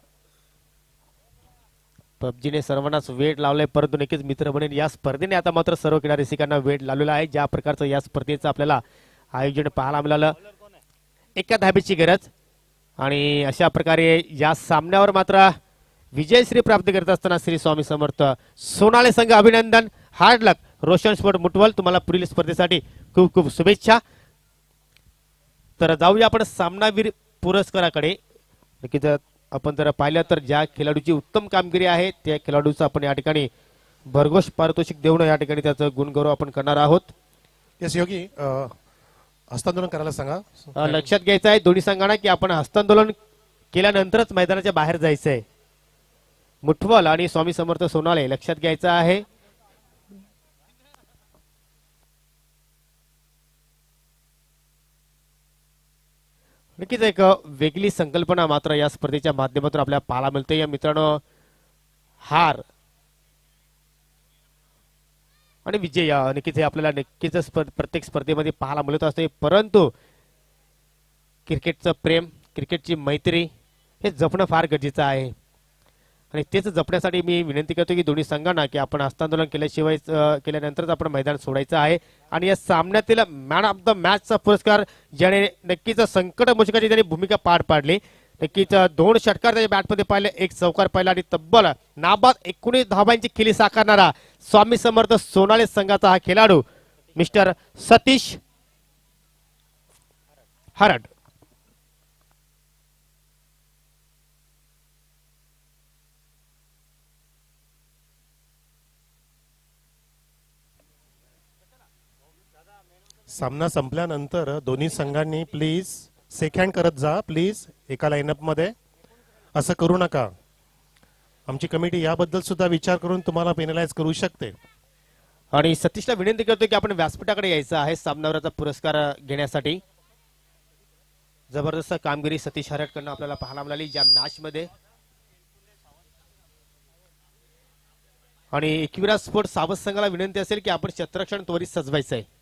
पबजीने सर्वांनाच वेळ लावलाय, परंतु नक्कीच मित्र बनेल या स्पर्धेने आता मात्र सर्व क्रीडा रसिकांना वेळ लावलेला आहे. ज्या प्रकारचं या स्पर्धेचं आपल्याला आयोजन पाहायला मिळालं, 1 धाबीची गरज. आणि अशा प्रकारे या सामन्यावर मात्र विजयश्री प्राप्त करत असताना श्री स्वामी समर्थ सोनाळे संघ अभिनंदन. हार्ड लक रोशन स्पोर्ट मुटवल, तुम्हाला पुढील स्पर्धेसाठी खूप खूप शुभेच्छा. तर जाऊया आपण सामनावीर पुरस्काराकडे. नक्कीच आपण जर पाहिलं तर ज्या खेळाडूची उत्तम कामगिरी आहे त्या खेळाडूचं आपण या ठिकाणी भरघोष पारितोषिक देऊन या ठिकाणी त्याचं गुणगौरव आपण करणार आहोत. येस योगी, हस्तांदोलन करायला सांगा. लक्षात घ्यायचं आहे दोन्ही संघांना की आपण हस्तांदोलन केल्यानंतरच मैदानाच्या बाहेर जायचं आहे. मुठवल आणि स्वामी समर्थ सोनाळे लक्षात घ्यायचं आहे. नक्कीच एक वेगळी संकल्पना मात्र या स्पर्धेच्या माध्यमातून आपल्याला पाहायला मिळते. या मित्रांनो, हार आणि विजय नक्कीच हे आपल्याला नक्कीच प्रत्येक स्पर्धेमध्ये पाहायला मिळत असते, परंतु क्रिकेटचं प्रेम, क्रिकेटची मैत्री हे जपणं फार गरजेचं आहे. आणि तेच जपण्यासाठी मी विनंती करतो की दोन्ही संघांना की आपण हस्तांदोलन केल्याशिवाय केल्यानंतरच आपण मैदान सोडायचं आहे. आणि या सामन्यातील मॅन ऑफ द मॅचचा पुरस्कार ज्याने नक्कीच संकट मोचकाची त्यांनी भूमिका पार पाडली. नक्कीच 2 षटकार त्याच्या बॅटमध्ये पाहिले, 1 चौकार पाहिला आणि तब्बल नाबाद 19 धाबांची खिली साकारणारा स्वामी समर्थ सोनाळे संघाचा हा खेळाडू मिस्टर सतीश हरड. सामना संपल्यानंतर दोन्ही संघांनी प्लीज शेक हँड करत जा, प्लीज एका लाईनअप मध्ये. असं करू नका. आमची कमिटी याबद्दल सुद्धा विचार करून तुम्हाला पेनलाइज करू शकते. आणि सतीशला विनंती करतो की आपण व्यासपीठाकडे यायचं आहे सामनावीराचा पुरस्कार घेण्यासाठी. जबरदस्त कामगिरी सतीश हरडकडनं आपल्याला पाहायला मिळाली ज्या मॅच मध्ये. आणि एकविरा स्पोर्ट्स सावध संघाला विनंती असेल की आपण क्षेत्ररक्षण त्वरित सजवायचं आहे.